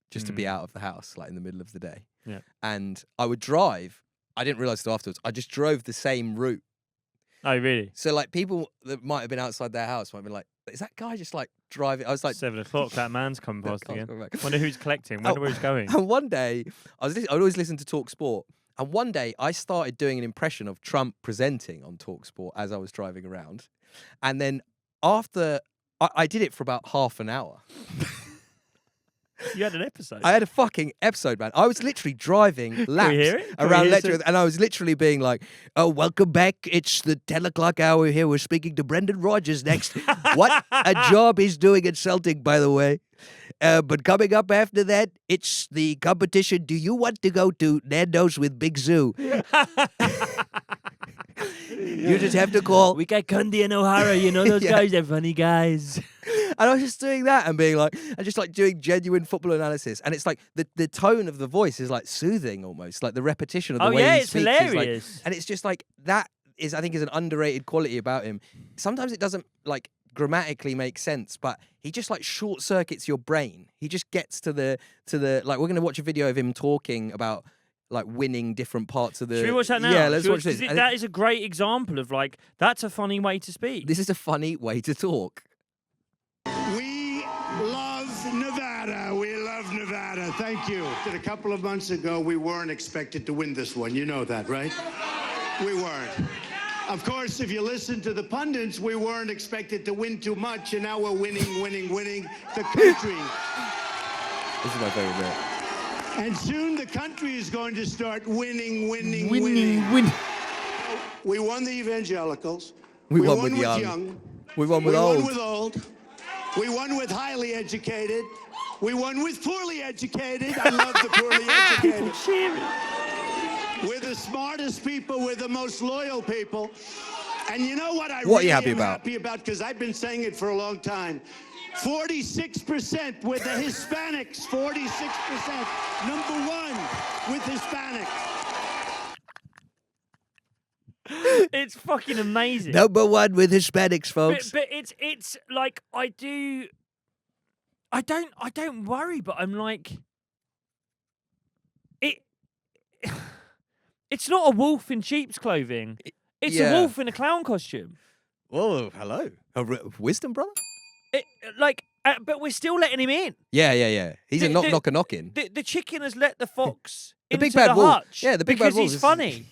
just to be out of the house, like in the middle of the day. Yeah. And I would drive. I didn't realize until afterwards. I just drove the same route. Oh, really? So like people that might have been outside their house might have been like, "Is that guy just like driving?" I was like, 7 o'clock. That man's coming past again. coming back. Wonder who's collecting. Wonder where he's going. And one day, I'd always listen to Talk Sport. And one day, I started doing an impression of Trump presenting on Talk Sport as I was driving around. And then after, I did it for about half an hour. You had an episode. I had a fucking episode, man. I was literally driving laps around Letchworth, and I was literally being like, "Oh, welcome back. It's the 10 o'clock hour here. We're speaking to Brendan Rodgers next. What a job he's doing at Celtic, by the way. But coming up after that, it's the competition. Do you want to go to Nando's with Big Zoo? You just have to call." We got Cundy and O'Hara. You know those guys? They're funny guys. And I was just doing that and being like, and just like doing genuine football analysis. And it's like the tone of the voice is like soothing almost, like the repetition of the way he it's speaks. hilarious. Is like, and it's just like, that is, I think, is an underrated quality about him. Sometimes it doesn't like grammatically make sense, but he just like short circuits your brain. He just gets to the, like, we're going to watch a video of him talking about like winning different parts of the... Should we watch that now? Yeah, let's watch this. That is a great example of like, that's a funny way to speak. This is a funny way to talk. We love Nevada. We love Nevada. Thank you. A couple of months ago, we weren't expected to win this one. You know that, right? We weren't. Of course, if you listen to the pundits, we weren't expected to win too much, and now we're winning the country. This is my favorite bit. And soon the country is going to start winning. We won the evangelicals. We won with young. We won with old. We won with old. We won with highly educated. We won with poorly educated. I love the poorly educated. the smartest people. We're the most loyal people. And you know what I What are really you happy am about? happy about? Because I've been saying it for a long time. 46% with the Hispanics. 46%. Number one with Hispanics. It's fucking amazing. Number one with Hispanics, folks. But it's like I don't worry, but I'm like it's not a wolf in sheep's clothing. It's yeah. a wolf in a clown costume. Oh, hello. Wisdom, brother? But we're still letting him in. Yeah. He's a knocking. The chicken has let the fox The into big bad the wolf. hutch Yeah, the big bad because wolf he's is- funny.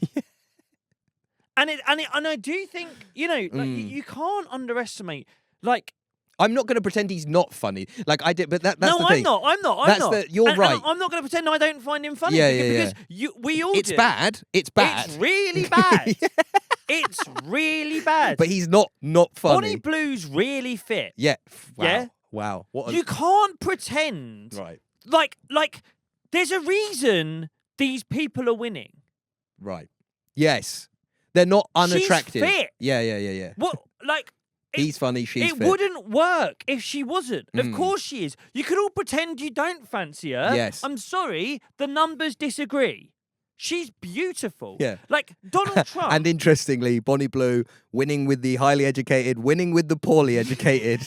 And I do think, you know, like, you can't underestimate, like... I'm not going to pretend he's not funny. Like I did, but that's no, the thing. I'm not. You're And right. I'm not going to pretend I don't find him funny. Yeah. Because we all It's do. bad. It's bad. It's really bad. It's really bad. But he's not funny. Bonnie Blue's really fit. Yeah. Wow. Yeah? Wow. What a... You can't pretend. Right. Like, there's a reason these people are winning. Right. Yes. They're not unattractive. fit. Yeah. What, like... He's funny, she's It fit. wouldn't work if she wasn't. Of course she is. You could all pretend you don't fancy her. Yes. I'm sorry, the numbers disagree. She's beautiful. Yeah. Like Donald Trump. And interestingly, Bonnie Blue winning with the highly educated, winning with the poorly educated.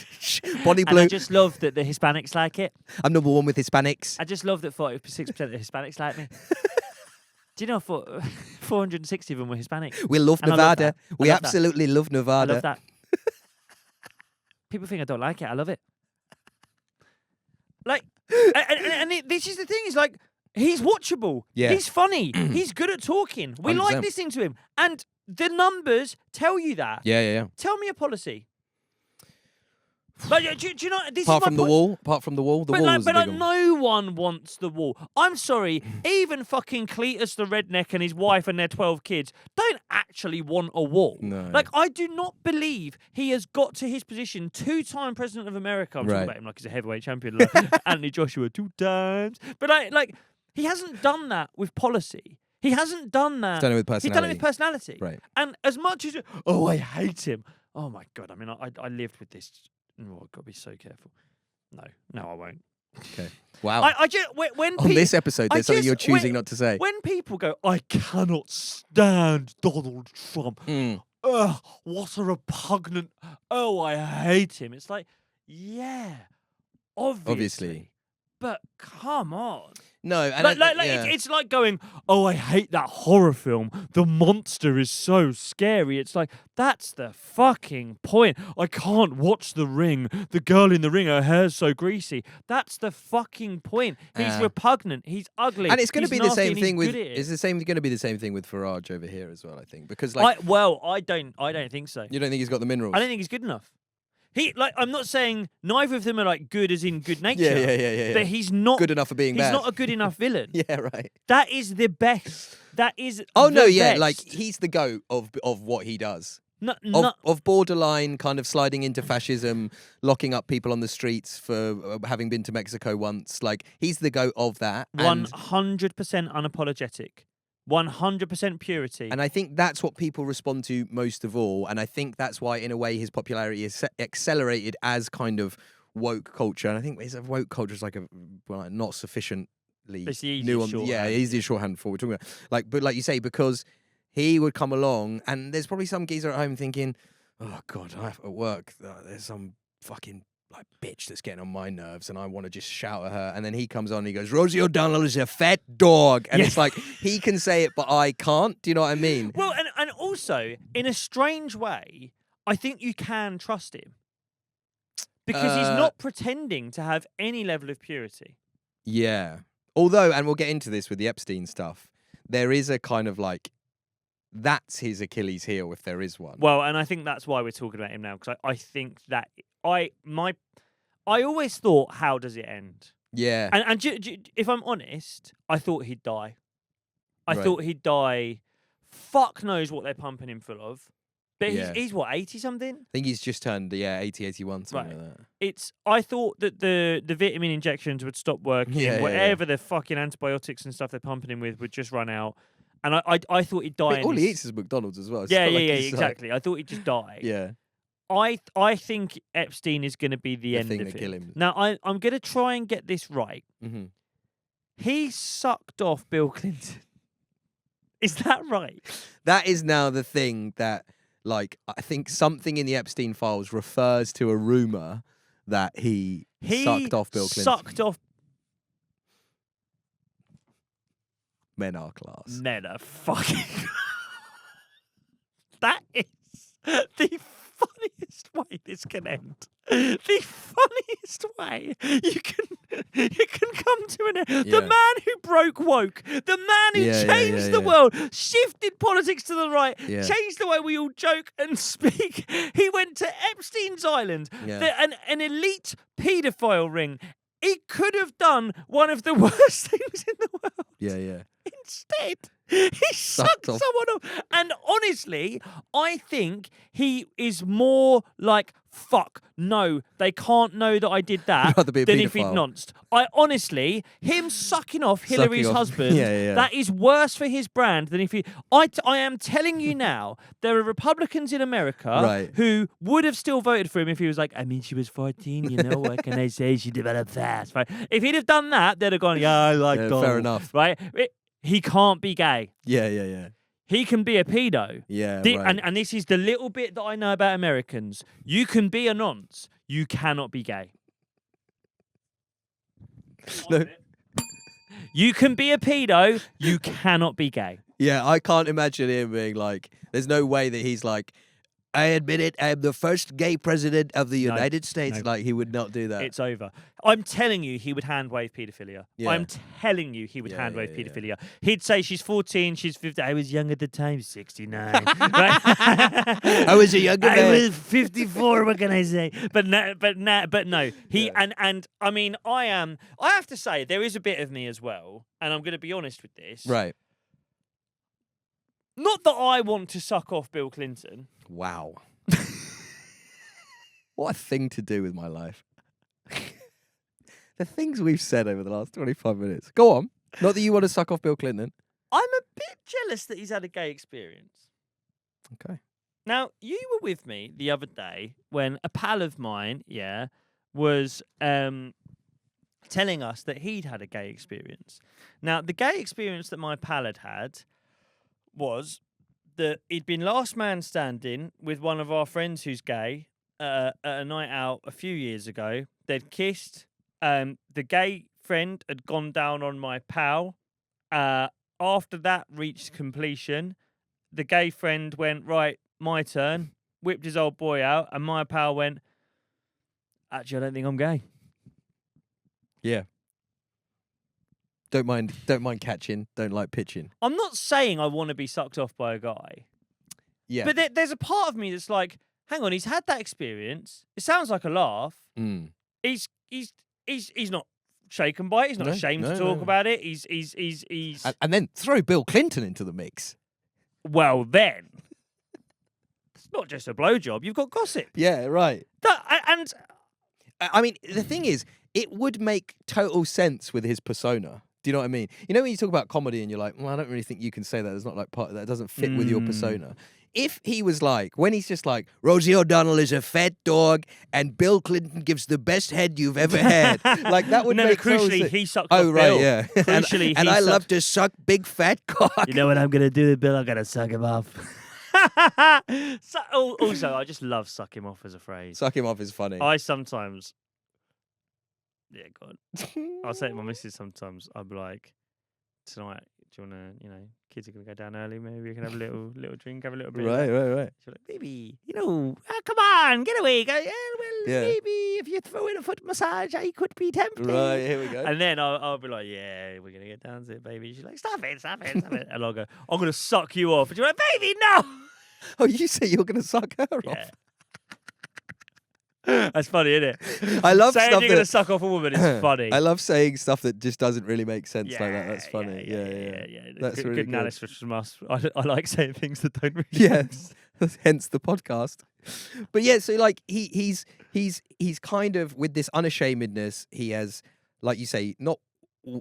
Bonnie And Blue. I just love that the Hispanics like it. I'm number one with Hispanics. I just love that 46% of the Hispanics like me. Do you know 460 of them were Hispanic? We love And I love Nevada. that. I We love that. absolutely love I Nevada. love that. People think I don't like it. I love it. Like, this is the thing. Is like he's watchable. Yeah. He's funny. He's good at talking. We like 100%. listening to him, and the numbers tell you that. Yeah. Tell me a policy. Like, do you know? This Apart is my from the point. wall, the wall But was the big one. no one wants the wall. I'm sorry, even fucking Cletus the redneck and his wife and their 12 kids don't actually want a wall. No. Like, I do not believe he has got to his position, 2-time president of America. I'm Right. talking about him like he's a heavyweight champion, like Anthony Joshua 2 times. But he hasn't done that with policy. He hasn't done that. He's done it with He's done it with personality. personality. Right. And as much as, I hate him. Oh my God. I mean, I lived with this. Oh, I've got to be so careful. No, I won't. Okay. Wow. I just when On this episode, there's something you're choosing not to say. When people go, I cannot stand Donald Trump. Ugh, what a repugnant. Oh, I hate him. It's like, yeah, obviously. But come on. No, and yeah. It's like going, oh, I hate that horror film. The monster is so scary. It's like, that's the fucking point. I can't watch The Ring. The girl in The Ring, her hair's so greasy. That's the fucking point. He's repugnant. He's ugly. And it's going to be the nasty, same and he's thing with. good at it. It's the same. Going to be the same thing with Farage over here as well. I think because I don't think so. you don't think he's got the minerals. I don't think he's good enough. I'm not saying neither of them are like good as in good nature. Yeah. But he's not good enough for being He's bad. not a good enough villain. Yeah, right. That is the best. That is. Oh the no, yeah, best. like he's the goat of what he does. No, Of borderline kind of sliding into fascism, locking up people on the streets for having been to Mexico once. Like he's the goat of that. 100% unapologetic. 100% purity. And I think that's what people respond to most of all. And I think that's why, in a way, his popularity is accelerated as kind of woke culture. And I think his woke culture is like not sufficiently It's the easiest nuanced. shorthand. Yeah, easier shorthand for what we're talking about. But like you say, because he would come along, and there's probably some geezer at home thinking, "Oh God, at work there's some fucking like bitch that's getting on my nerves and I want to just shout at her." And then he comes on and he goes, "Rosie O'Donnell is a fat dog." And it's like, he can say it, but I can't. Do you know what I mean? Well, and also, in a strange way, I think you can trust him. Because he's not pretending to have any level of purity. Yeah. Although, and we'll get into this with the Epstein stuff, there is a kind of like, that's his Achilles heel if there is one. Well, and I think that's why we're talking about him now, because I think that I always thought, how does it end? Yeah. And if I'm honest, I thought he'd die. I thought he'd die. Fuck knows what they're pumping him full of. But he's what, 80 something? I think he's just turned 80, 81, something like that. I thought that the vitamin injections would stop working. Yeah, Whatever the fucking antibiotics and stuff they're pumping him with would just run out. And I thought he'd die. But in all his... he eats is McDonald's as well. It's Yeah, not yeah, like yeah, he's, exactly. I thought he'd just die. Yeah. I think Epstein is going to be the end thing of that it. kill him. Now, I'm going to try and get this right. Hmm. He sucked off Bill Clinton. Is that right? That is now the thing that, like, I think something in the Epstein files refers to a rumor that he sucked off Bill Clinton. Sucked off. Men are class. Men are fucking. That is the funniest way this can end. The funniest way you can come to an end. Yeah. The man who broke woke, the man who changed the world, shifted politics to the right, Yeah. changed the way we all joke and speak. He went to Epstein's Island, Yeah. an elite paedophile ring. He could have done one of the worst things in the world. Yeah. Instead, he sucked off. someone off. And honestly, I think he is more like, fuck, no, they can't know that I did that Rather be a than if he'd paedophile. nonced. I honestly, him sucking off Hillary's off. husband, Yeah. that is worse for his brand than if he... I am telling you now, there are Republicans in America Right. who would have still voted for him if he was like, I mean, she was 14, you know, what can I say? She developed fast, right? If he'd have done that, they'd have gone, yeah, I like Yeah, Donald. fair enough. Right? He can't be gay. Yeah. He can be a pedo. Yeah, Thi- right. and this is the little bit that I know about Americans. You can be a nonce. You cannot be gay. No. You can be a pedo. You cannot be gay. Yeah, I can't imagine him being like, there's no way that he's like, I admit it, I am the first gay president of the United States. no. Like, he would not do that. It's over. I'm telling you, he would hand wave paedophilia. Yeah. I'm telling you, he would Yeah, hand wave yeah, yeah. paedophilia. He'd say she's 14, she's 50. I was young at the time, 69. Right? I was a younger I man. was 54. What can I say? But no. He Yeah. and I mean, I have to say, there is a bit of me as well, and I'm going to be honest with this. Right. Not that I want to suck off Bill Clinton. Wow. What a thing to do with my life. The things we've said over the last 25 minutes. Go on. Not that you want to suck off Bill Clinton. I'm a bit jealous that he's had a gay experience. Okay. Now, you were with me the other day when a pal of mine, was telling us that he'd had a gay experience. Now, the gay experience that my pal had had was that he'd been last man standing with one of our friends who's gay at a night out a few years ago. They'd kissed. The gay friend had gone down on my pal. After that reached completion, the gay friend went, right, my turn, whipped his old boy out, and my pal went, actually, I don't think I'm gay. Yeah. Don't mind catching, don't like pitching. I'm not saying I want to be sucked off by a guy, Yeah. but there's a part of me that's like, hang on, he's had that experience. It sounds like a laugh. Mm. He's not shaken by it. He's not No, ashamed to no, talk no. about it. He's And then throw Bill Clinton into the mix. well then. It's not just a blowjob. You've got gossip. Yeah, right. And I mean, the thing is, it would make total sense with his persona. Do you know what I mean? You know when you talk about comedy and you're like, well, I don't really think you can say that. It's not like part of that. It doesn't fit with your persona. If he was like, when he's just like, Rosie O'Donnell is a fat dog and Bill Clinton gives the best head you've ever had. Like, that would no, make but crucially, total sense. he sucked Oh, off right, Bill. yeah. Crucially, and he I sucked- love to suck big fat cock. You know what I'm gonna do, Bill? I'm gonna suck him off. Also, I just love "suck him off" as a phrase. Suck him off is funny. I sometimes, God, I'll say it to my missus sometimes. I'll be like, tonight, do you wanna, kids are gonna go down early. Maybe we can have a little drink, have a little bit. right. She's like, baby, come on, get away. Go, yeah, well, Yeah. maybe if you throw in a foot massage, I could be tempted. Right, here we go. And then I'll be like, yeah, we're going to get down to it, baby. She's like, stop it. And I'll go, I'm going to suck you off. And you're like, baby, no. Oh, you say you're going to suck her Yeah. off? That's funny, isn't it? I love Saying stuff you're going to that... suck off a woman is funny. I love saying stuff that just doesn't really make sense like that. That's funny. Yeah. That's good, really good good. analysis from us. I like saying things that don't really Yes, hence the podcast. But yeah, so like he's kind of with this unashamedness. He has, like you say, not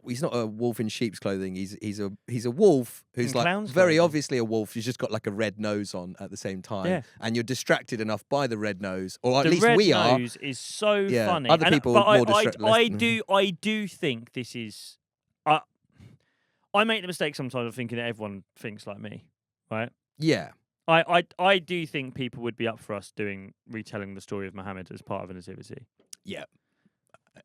he's not a wolf in sheep's clothing. He's a wolf who's In like clown's very clothing. obviously a wolf. He's just got like a red nose on at the same time. Yeah. And you're distracted enough by the red nose, or at The least red we are. nose is so Yeah, funny. other And- people but more I less- I do think this is. I make the mistake sometimes of thinking that everyone thinks like me, right? Yeah. I do think people would be up for us retelling the story of Muhammad as part of a nativity. Yeah.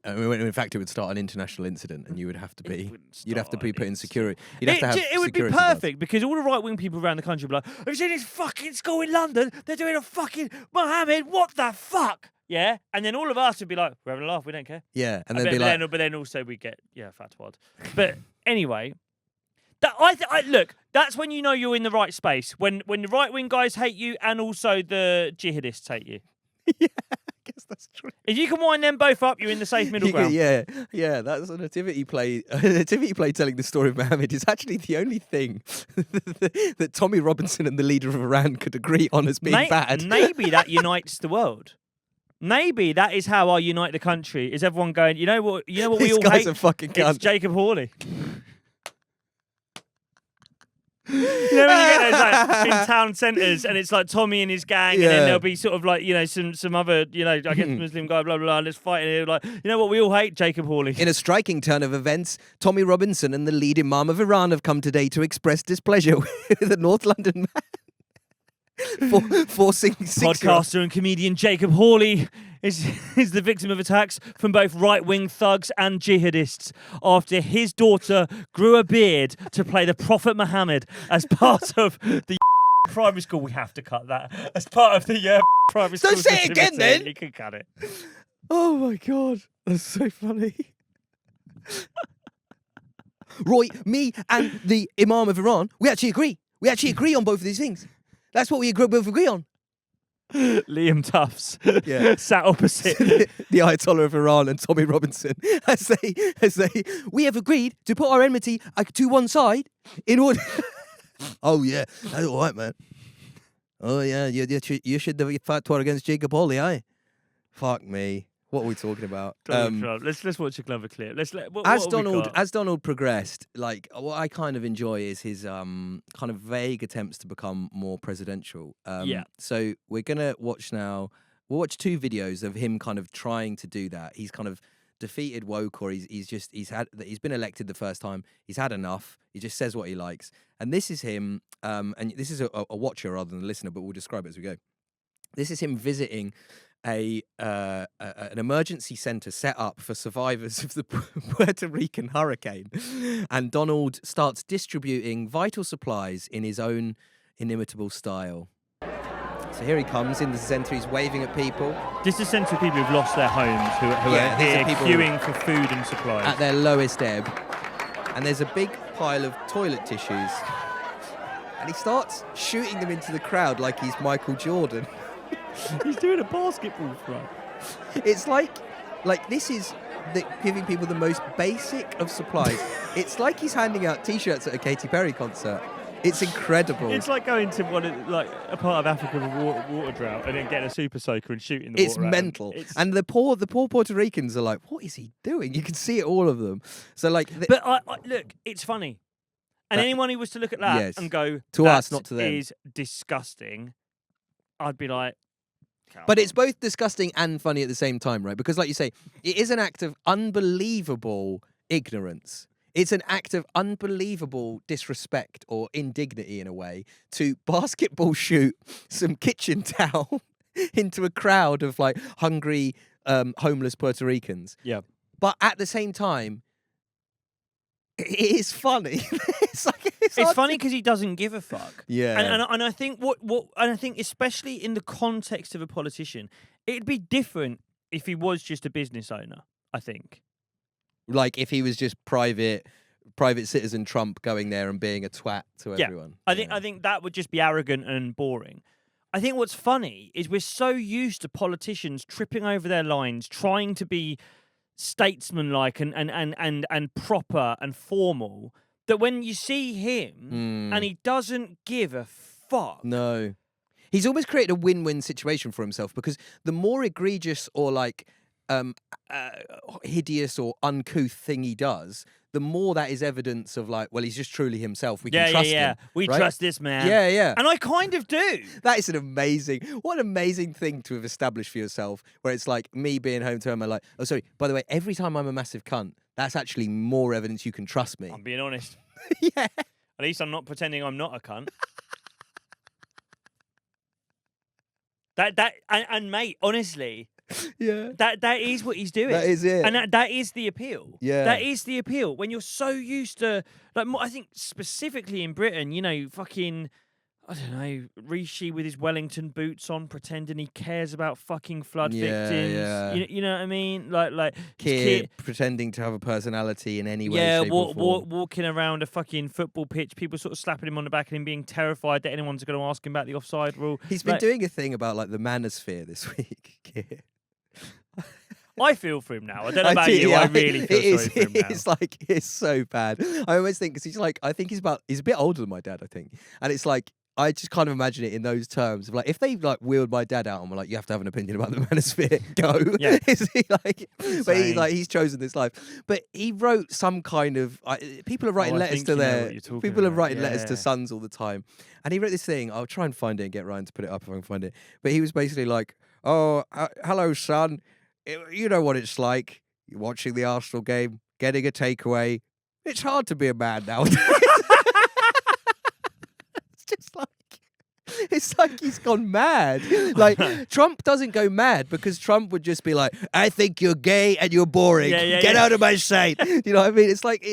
I mean, in fact, it would start an international incident, and you would have to be. You'd have to be put in security. You'd have to have It would be security guards. perfect because all the right wing people around the country would be like, "Have you seen this fucking school in London? They're doing a fucking Muhammad. What the fuck?" Yeah, and then all of us would be like, "We're having a laugh. We don't care." Yeah, and But they'd be like, but then also we get fatwad. But anyway, look. That's when you know you're in the right space. When the right wing guys hate you, and also the jihadists hate you. yeah, I guess that's true. If you can wind them both up, you're in the safe middle ground. Yeah, that's a nativity play. A nativity play telling the story of Muhammad is actually the only thing that Tommy Robinson and the leader of Iran could agree on as being bad. Maybe that unites the world. Maybe that is how I unite the country. Is everyone going? You know what? We This all guy's hate. a fucking It's cunt. Jacob Hawley. You know when you get those like in town centres and it's like Tommy and his gang, and then Yeah. there'll be sort of like some other I guess Muslim guy, blah blah blah, and it's fighting. Like, you know what? We all hate Jacob Hawley. In a striking turn of events, Tommy Robinson and the lead Imam of Iran have come today to express displeasure with the North London man forcing 6-year-old Podcaster and comedian Jacob Hawley is the victim of attacks from both right-wing thugs and jihadists after his daughter grew a beard to play the Prophet Muhammad as part of the primary school. We have to cut that as part of the primary school. Don't say it again, nativity. then. You can cut it. Oh my god, that's so funny. Roy, me and the Imam of Iran, we actually agree. We actually agree on both of these things. That's what we both agree on. Liam Tufts Yeah. sat opposite. The Ayatollah of Iran and Tommy Robinson as we have agreed to put our enmity to one side in order. Oh yeah, that's all right, man. Oh yeah, you should have fatwa against Jacob Hawley, aye? Fuck me. What are we talking about? Donald Trump. Let's watch a clever clip. What As have we got? Donald progressed, like what I kind of enjoy is his kind of vague attempts to become more presidential. Yeah. So we're gonna watch now. We'll watch 2 videos of him kind of trying to do that. He's kind of defeated woke, or he's been elected the first time. He's had enough. He just says what he likes. And this is him. And this is a watcher rather than a listener, but we'll describe it as we go. This is him visiting an emergency center set up for survivors of the Puerto Rican hurricane, and Donald starts distributing vital supplies in his own inimitable style. So here he comes in the center. He's waving at people This is essentially people who've lost their homes, who Yeah, are these are here people queuing for food and supplies. at their lowest ebb, and there's a big pile of toilet tissues, and he starts shooting them into the crowd like he's Michael Jordan. He's doing a basketball throw. It's like this is giving people the most basic of supplies. It's like he's handing out T-shirts at a Katy Perry concert. It's incredible. It's like going to a part of Africa with water drought and then getting a super soaker and shooting the It's water at 'em. mental. It's- And the poor Puerto Ricans are like, what is he doing? You can see it, all of them. So like, But I look, it's funny. And That- anyone who was to look at that Yes. and go, To us, "That not to them." is disgusting, I'd be like, "Come but on." it's both disgusting and funny at the same time, right? Because like you say, it is an act of unbelievable ignorance. It's an act of unbelievable disrespect or indignity in a way to basketball shoot some kitchen towel into a crowd of like hungry, homeless Puerto Ricans. Yeah. But at the same time, it is funny. it's It's hard funny to- because he doesn't give a fuck. Yeah. And I think and I think especially in the context of a politician, it'd be different if he was just a business owner, I think. Like if he was just private citizen Trump going there and being a twat to Yeah. everyone. I think that would just be arrogant and boring. I think what's funny is we're so used to politicians tripping over their lines, trying to be statesmanlike and proper and formal, that when you see him and he doesn't give a fuck. No. He's almost created a win-win situation for himself, because the more egregious or like hideous or uncouth thing he does, the more that is evidence of like, well, he's just truly himself. We can trust him. We right? trust this man. Yeah. And I kind of do. That is what an amazing thing to have established for yourself, where it's like me being home to him, I'm like, oh, sorry, by the way, every time I'm a massive cunt, that's actually more evidence you can trust me. I'm being honest. Yeah. At least I'm not pretending I'm not a cunt. And mate, honestly, Yeah. that is what he's doing. That is it. And that is the appeal. Yeah. That is the appeal. When you're so used to, like, I think specifically in Britain, you know, fucking, I don't know, Rishi with his Wellington boots on, pretending he cares about fucking flood victims. Yeah. You know what I mean? Like Keir pretending to have a personality in any way, shape, or form. Walking around a fucking football pitch, people sort of slapping him on the back and him being terrified that anyone's going to ask him about the offside rule. He's been doing a thing about like the manosphere this week, Keir. I feel for him now. I don't know about you. I really feel sorry for him now. It's like, it's so bad. I always think, because he's like, I think he's a bit older than my dad, I think. And it's like, I just kind of imagine it in those terms of like, if they like wheeled my dad out and were like, you have to have an opinion about the manosphere, go. Yeah. Is he like, but he's Same. like, he's chosen this life. But he wrote some kind of, people are writing I letters think to you know their, what you're talking people are about. writing letters to Yeah. sons all the time. And he wrote this thing, I'll try and find it and get Ryan to put it up if I can find it. But he was basically like, oh, hello, son. You know what it's like. You're watching the Arsenal game, getting a takeaway. It's hard to be a man nowadays. It's just like, it's like he's gone mad. Like, Trump doesn't go mad because Trump would just be like, I think you're gay and you're boring. Get out of my sight. You know what I mean? It's like,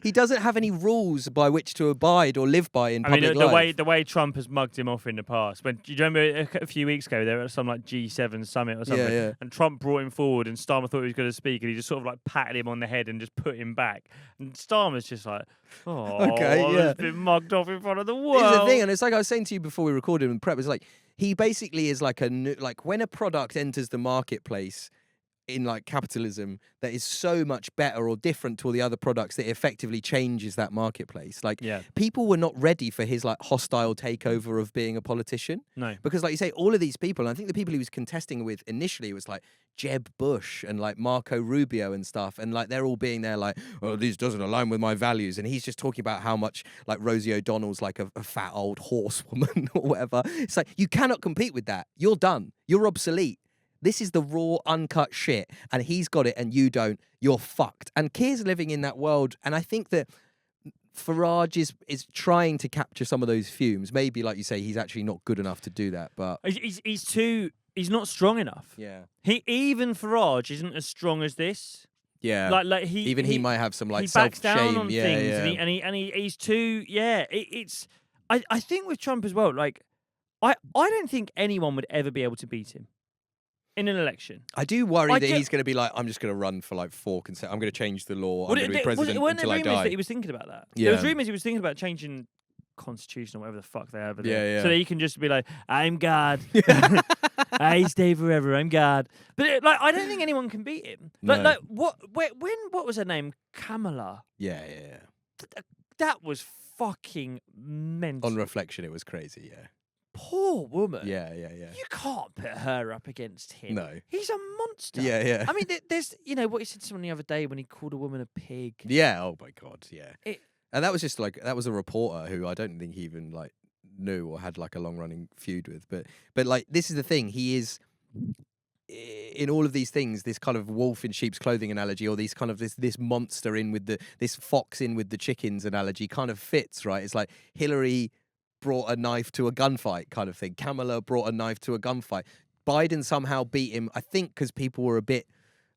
he doesn't have any rules by which to abide or live by in public life. The way Trump has mugged him off in the past. When do you remember a few weeks ago they were at some like G7 summit or something, Yeah. and Trump brought him forward, and Starmer thought he was going to speak, and he just sort of like patted him on the head and just put him back. And Starmer's just like, oh, Okay, yeah. I've been mugged off in front of the world. This is the thing, and it's like I was saying to you before we recorded in prep, it's like he basically is like like when a product enters the marketplace in like capitalism that is so much better or different to all the other products that it effectively changes that marketplace. Like people were not ready for his like hostile takeover of being a politician. No. Because like you say, all of these people, and I think the people he was contesting with initially was like Jeb Bush and like Marco Rubio and stuff. And like they're all being there like, oh, this doesn't align with my values. And he's just talking about how much like Rosie O'Donnell's like a fat old horsewoman or whatever. It's like, you cannot compete with that. You're done. You're obsolete. This is the raw, uncut shit, and he's got it and you don't. You're fucked. And Keir's living in that world, and I think that Farage is trying to capture some of those fumes. Maybe, like you say, he's actually not good enough to do that, but... He's not strong enough. Yeah. Even Farage isn't as strong as this. Yeah. Like he might have some like he backs self-shame. down on things, and he's too. Yeah, it's. I think with Trump as well. Like, I don't think anyone would ever be able to beat him in an election. I do worry that he's going to be like, I'm just going to run for like 4 consecutive. I'm going to change the law. I'm going to be president until I die. That he was thinking about that. Yeah. There was rumours he was thinking about changing constitution or whatever the fuck they have. Yeah. So that he can just be like, I'm God. I stay forever. I'm God. But like, I don't think anyone can beat him. Like, what was her name? Kamala. Yeah. That was fucking mental. On reflection, it was crazy. Yeah. Poor woman. Yeah. You can't put her up against him. No. He's a monster. Yeah. I mean, there's, what he said to someone the other day when he called a woman a pig. Yeah. Oh my God. Yeah. And that was just like, that was a reporter who I don't think he even like knew or had like a long running feud with. But like, this is the thing. He is in all of these things, this kind of wolf in sheep's clothing analogy, or these kind of this monster in with this fox in with the chickens analogy kind of fits, right? It's like Hillary brought a knife to a gunfight kind of thing. Kamala brought a knife to a gunfight. Biden somehow beat him, I think, because people were a bit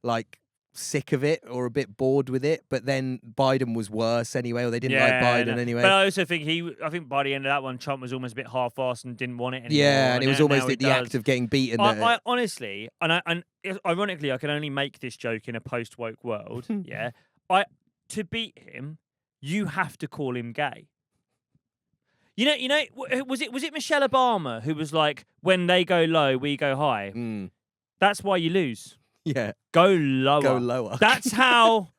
like sick of it or a bit bored with it. But then Biden was worse anyway, or they didn't like Biden anyway. But I also think I think by the end of that one, Trump was almost a bit half-assed and didn't want it anymore. Yeah, and it was almost the act of getting beaten. I honestly, and ironically, I can only make this joke in a post-woke world. Yeah, to beat him, you have to call him gay. You know, was it Michelle Obama who was like, when they go low, we go high? That's why you lose. Yeah. Go lower. Go lower. That's how,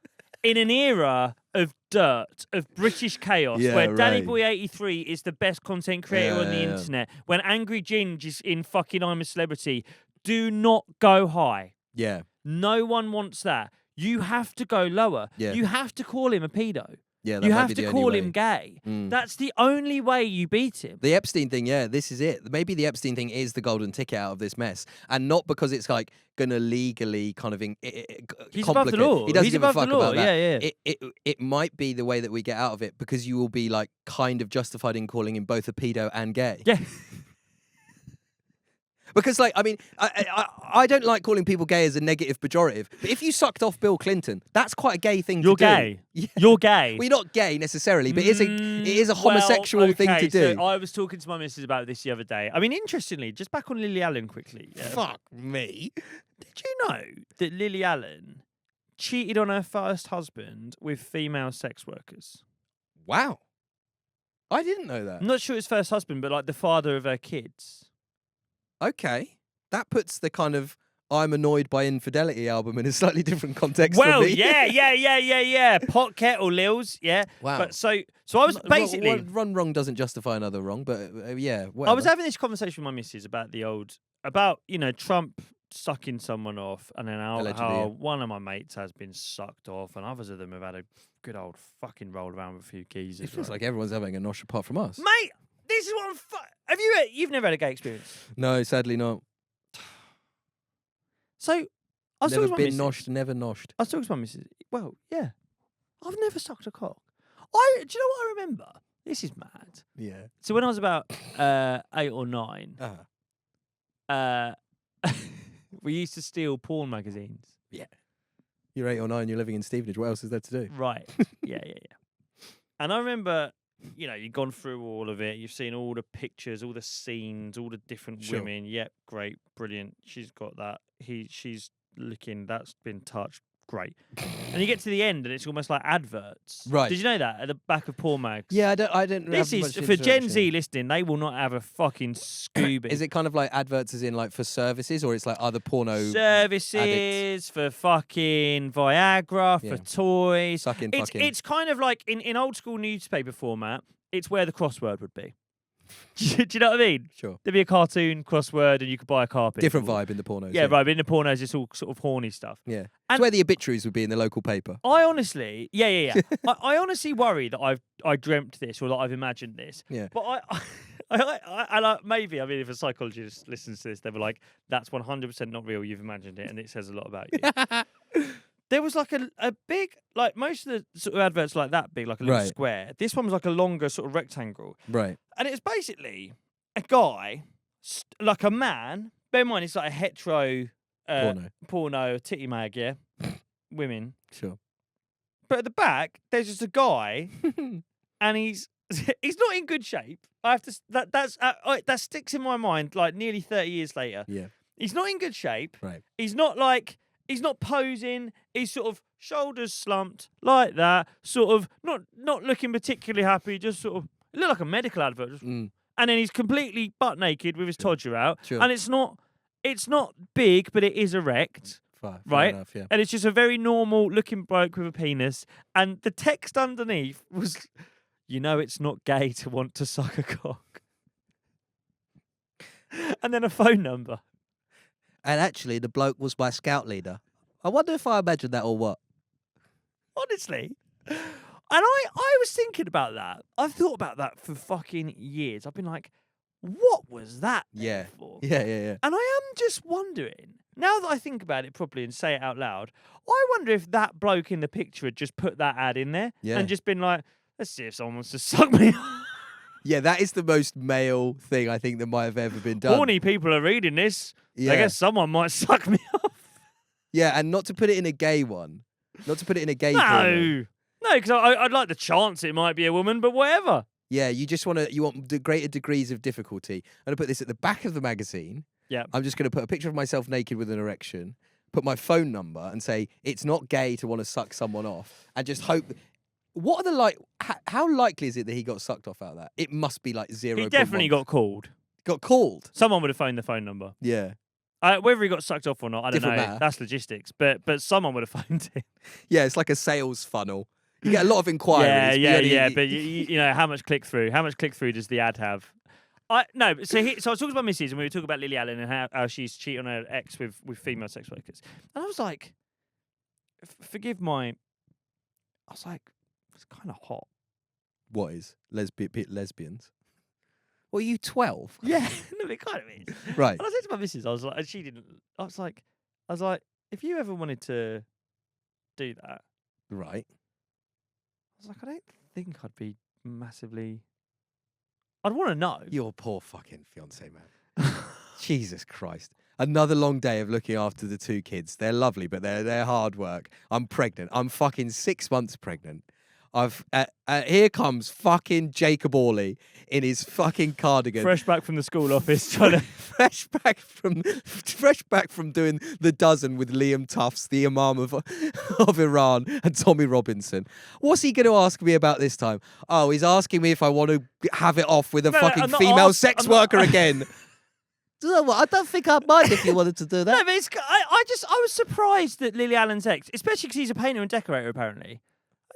in an era of dirt, of British chaos, where Danny Boy 83 is the best content creator on the internet, when Angry Ginge is in fucking I'm a Celebrity, do not go high. Yeah. No one wants that. you have to go lower. Yeah. You have to call him a pedo. Yeah, that You might have be to the only call way. him gay. Mm. That's the only way you beat him. The Epstein thing, yeah, this is it. Maybe the Epstein thing is the golden ticket out of this mess, and not because it's like gonna legally kind of He's above the complicate- law. He doesn't He's give a above the fuck law. about that. Yeah, yeah. It might be the way that we get out of it because you will be like kind of justified in calling him both a pedo and gay. Yeah. Because, like, I mean, I don't like calling people gay as a negative pejorative, but if you sucked off Bill Clinton, that's quite a gay thing You're to do. gay. Yeah. You're gay. Well, you're not gay necessarily, but it is a homosexual thing to do. So I was talking to my missus about this the other day. I mean, interestingly, just back on Lily Allen quickly. Yeah. Fuck me. Did you know that Lily Allen cheated on her first husband with female sex workers? Wow. I didn't know that. I'm not sure his first husband, but like the father of her kids. Okay. That puts the kind of I'm Annoyed by Infidelity album in a slightly different context Well, for me. yeah. Pot kettle lils, yeah. Wow. But so I was basically One wrong doesn't justify another wrong, but yeah, I whatever. was having this conversation with my missus about Trump sucking someone off, and then Allegedly, how yeah. one of my mates has been sucked off, and others of them have had a good old fucking roll around with a few geezers. It feels right? like everyone's having a nosh apart from us. Mate, this is what I'm. You've never had a gay experience? No, sadly not. So I was Never talking to my been missus. noshed, never noshed. I was talking to my missus. Well, yeah, I've never sucked a cock. Do you know what I remember? This is mad. Yeah. So when I was about 8 or 9, we used to steal porn magazines. You're 8 or 9, you're living in Stevenage. What else is there to do? Right. Yeah. And I remember, you've gone through all of it. You've seen all the pictures, all the scenes, all the different Sure. women. Yep, great, brilliant. She's got that. She's looking. That's been touched. Great. And you get to the end, and it's almost like adverts. Right. Did you know that at the back of porn mags? Yeah, I don't. This have is much for Gen interaction. Z listening. They will not have a fucking Scooby. Is it kind of like adverts as in like for services, or it's like other porno services for fucking Viagra, for Yeah. toys? sucking It's fucking? it's kind of like in old school newspaper format. It's where the crossword would be. Do you know what I mean? Sure. There'd be a cartoon crossword, and you could buy a carpet. Different vibe in the pornos. Yeah, right. But in the pornos, it's all sort of horny stuff. Yeah. And- It's where the obituaries would be in the local paper. I honestly, yeah. I honestly worry that I dreamt this or that I've imagined this. Yeah. But I maybe, I mean, if a psychologist listens to this, they'll be like, "That's 100% not real. You've imagined it, and it says a lot about you." There was like a big, like most of the sort of adverts like that big, like a little Right. square. This one was like a longer sort of rectangle, Right. and it was basically a guy, like a man. Bear in mind, it's like a hetero porno titty mag, yeah, women. Sure. But at the back, there's just a guy, and he's not in good shape. I have to that sticks in my mind like nearly 30 years later. Yeah. He's not in good shape. Right. He's not posing. He's sort of shoulders slumped like that, sort of not looking particularly happy. Just sort of look like a medical advert. Mm. And then he's completely butt naked with his todger out, Sure. and it's not big, but it is erect. Fair Right? enough, yeah. And it's just a very normal looking bloke with a penis. And the text underneath was, it's not gay to want to suck a cock. And then a phone number. And actually, the bloke was my scout leader. I wonder if I imagined that or what. Honestly. And I was thinking about that. I've thought about that for fucking years. I've been like, what was that Yeah. for? Yeah. And I am just wondering, now that I think about it properly and say it out loud, I wonder if that bloke in the picture had just put that ad in there Yeah. and just been like, let's see if someone wants to suck me. Yeah, that is the most male thing I think that might have ever been done. Horny people are reading this. Yeah. I guess someone might suck me off. Yeah, and not to put it in a gay one. Not to put it in a gay porno. No, because I'd like the chance it might be a woman, but whatever. Yeah, you want the greater degrees of difficulty. I'm going to put this at the back of the magazine. Yeah. I'm just going to put a picture of myself naked with an erection, put my phone number and say, it's not gay to want to suck someone off, and just hope... What are the how likely is it that he got sucked off out of that? It must be like 0. He definitely got called. Got called. Someone would have phoned the phone number. Yeah. Whether he got sucked off or not, I don't Different know. matter. That's logistics. But someone would have phoned him. Yeah, it's like a sales funnel. You get a lot of inquiries. Yeah. But you know, how much click through? How much click through does the ad have? So I was talking about Mrs. and we were talking about Lily Allen and how she's cheated on her ex with female sex workers. And I was like, forgive my. I was like, it's kind of hot. What is lesbians? Well, are you 12? Yeah, no, it kind of is. Right. And I said to my missus, I was like, and she didn't. I was like, if you ever wanted to do that, Right. I was like, I don't think I'd be massively. I'd want to know. Your poor fucking fiance, man. Jesus Christ. Another long day of looking after the 2 kids. They're lovely, but they're hard work. I'm pregnant. I'm fucking 6 months pregnant. Here comes fucking Jacob Orley in his fucking cardigan. Fresh back from the school office, trying to. fresh back from doing the dozen with Liam Tufts, the Imam of Iran, and Tommy Robinson. What's he going to ask me about this time? Oh, he's asking me if I want to have it off with a fucking female sex worker again. I don't think I'd mind if you wanted to do that. No, but I was surprised that Lily Allen's ex, especially because he's a painter and decorator. Apparently,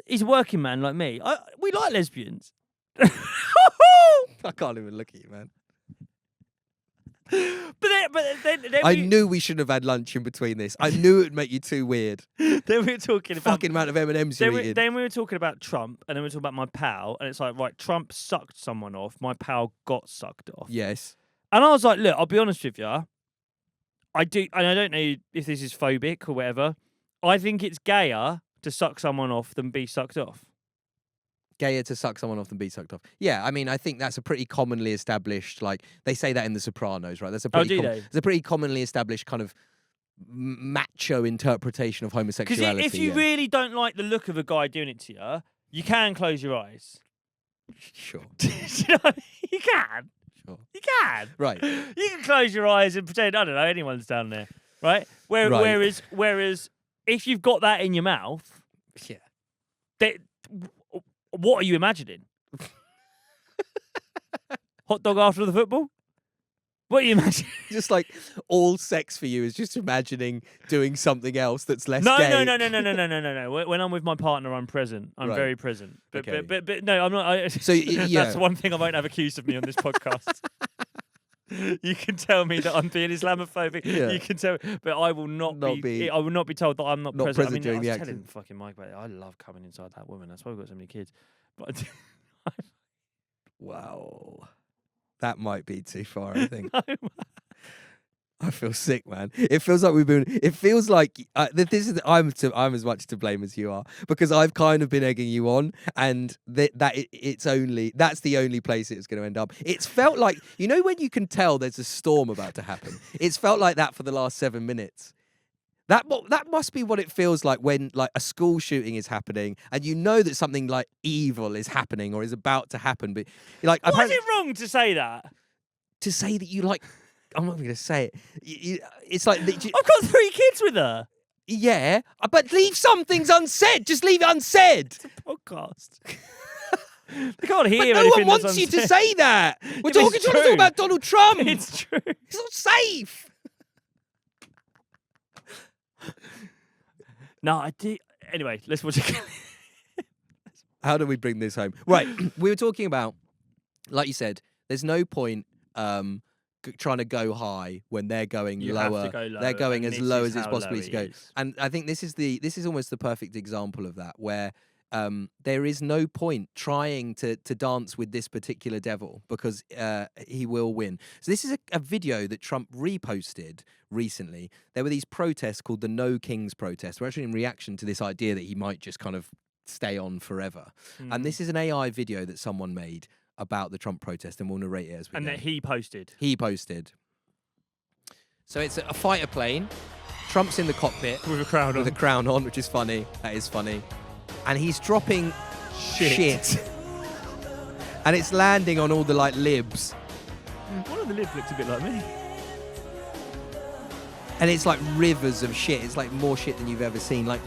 he's a working man like me. We like lesbians. I can't even look at you, man. But then I knew we shouldn't have had lunch in between this. I knew it would make you too weird. Then we were talking about Fucking amount of M&Ms you're eating. Then we were talking about Trump, and then we were talking about my pal, and it's like, right, Trump sucked someone off. My pal got sucked off. Yes. And I was like, look, I'll be honest with you. I do, and I don't know if this is phobic or whatever. I think it's gayer to suck someone off than be sucked off. Gayer to suck someone off than be sucked off. Yeah, I mean, I think that's a pretty commonly established, like, they say that in The Sopranos, right? That's a pretty It's a pretty commonly established kind of macho interpretation of homosexuality. Because if you really don't like the look of a guy doing it to you, you can close your eyes. Sure. You can. Sure. You can. Right. You can close your eyes and pretend, I don't know, anyone's down there. Right? Right. Whereas if you've got that in your mouth, Yeah. what are you imagining? Hot dog after the football? What are you imagining? Just like all sex for you is just imagining doing something else that's less No. gay. No. When I'm with my partner, I'm present. I'm Right. very present. But, Okay. but no, I'm not. So, yeah. That's one thing I won't have accused of me on this podcast. You can tell me that I'm being Islamophobic. Yeah. You can tell, but I will not be. I will not be told that I'm not present. I mean, during I the was act. telling fucking Mike about it. I love coming inside that woman. That's why we've got so many kids. But Wow. That might be too far, I think. no, I feel sick, man. It feels like It feels like this is. I'm as much to blame as you are because I've kind of been egging you on, and that's the only place it's going to end up. It's felt like when you can tell there's a storm about to happen. It's felt like that for the last 7 minutes. That must be what it feels like when like a school shooting is happening, and you know that something like evil is happening or is about to happen. But like, why is it wrong to say that? to say that you like? I'm not going to say it. It's like I've got 3 kids with her. yeah, but leave some things unsaid. Just leave it unsaid. It's a podcast. They can't hear But no anything one that's wants you to unsaid. say that. We're but trying it's to talk true. about Donald Trump. It's true. It's not safe. No, I did. Anyway, let's watch it. How do we bring this home? Right, we were talking about, like you said, there's no point trying to go high when they're going You lower. have to go low, They're going and as this low is as it's how possibly low to it go. is. And I think this is almost the perfect example of that, where there is no point trying to dance with this particular devil because he will win. So this is a video that Trump reposted recently. There were these protests called the No Kings protests. We're actually in reaction to this idea that he might just kind of stay on forever. And this is an AI video that someone made about the Trump protest, and we'll narrate it as we And go. that he posted. He posted. So it's a fighter plane. Trump's in the cockpit With a crown with on. a crown on, which is funny. That is funny. And he's dropping shit. And it's landing on all the like libs. One of the libs looks a bit like me. And it's like rivers of shit. It's like more shit than you've ever seen. Like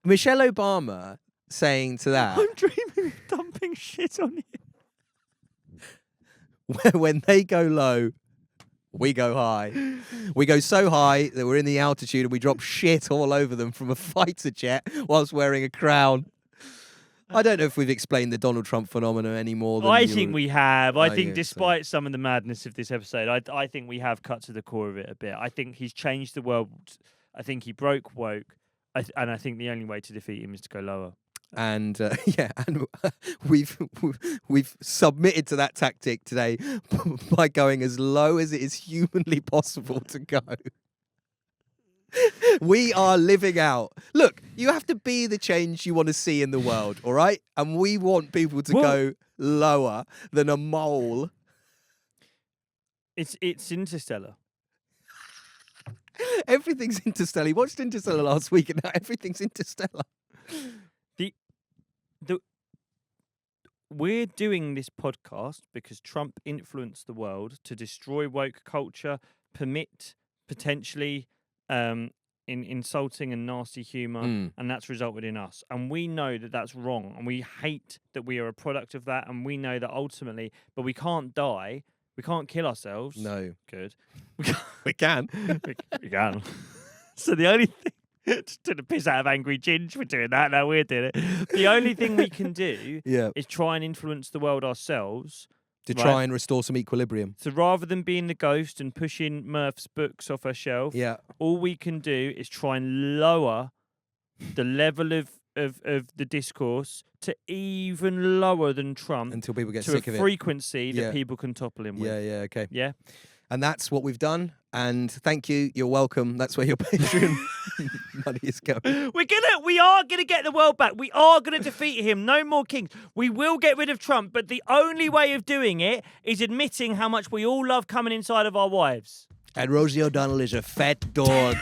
Michelle Obama saying to that, I'm dreaming of dumping shit on you. when they go low, we go high. We go so high that we're in the altitude and we drop shit all over them from a fighter jet whilst wearing a crown. I don't know if we've explained the Donald Trump phenomenon any more than I you think were- we have. I Oh, think yeah, despite some of the madness of this episode, I think we have cut to the core of it a bit. I think he's changed the world. I think he broke woke. And I think the only way to defeat him is to go lower. And and we've submitted to that tactic today by going as low as it is humanly possible to go. We are living out. Look, you have to be the change you want to see in the world, all right? And we want people to go lower than a mole. It's Interstellar. Everything's Interstellar. You watched Interstellar last week, and now everything's Interstellar. We're doing this podcast because Trump influenced the world to destroy woke culture, permit potentially in insulting and nasty humour, and that's resulted in us. And we know that that's wrong, and we hate that we are a product of that, and we know that ultimately, but we can't die, we can't kill ourselves. No. Good. We can. we can. So the only thing, to the piss out of Angry Ginge for doing that, no, we're doing it. The only thing we can do is try and influence the world ourselves. To try and restore some equilibrium. So rather than being the ghost and pushing Murph's books off her shelf, all we can do is try and lower the level of the discourse to even lower than Trump. Until people get to sick of a it. frequency that people can topple him with. Yeah, okay. Yeah. And that's what we've done. And thank you. You're welcome. That's where your Patreon money is going. We are gonna get the world back. We are gonna defeat him. No more kings. We will get rid of Trump, but the only way of doing it is admitting how much we all love coming inside of our wives. And Rosie O'Donnell is a fat dog.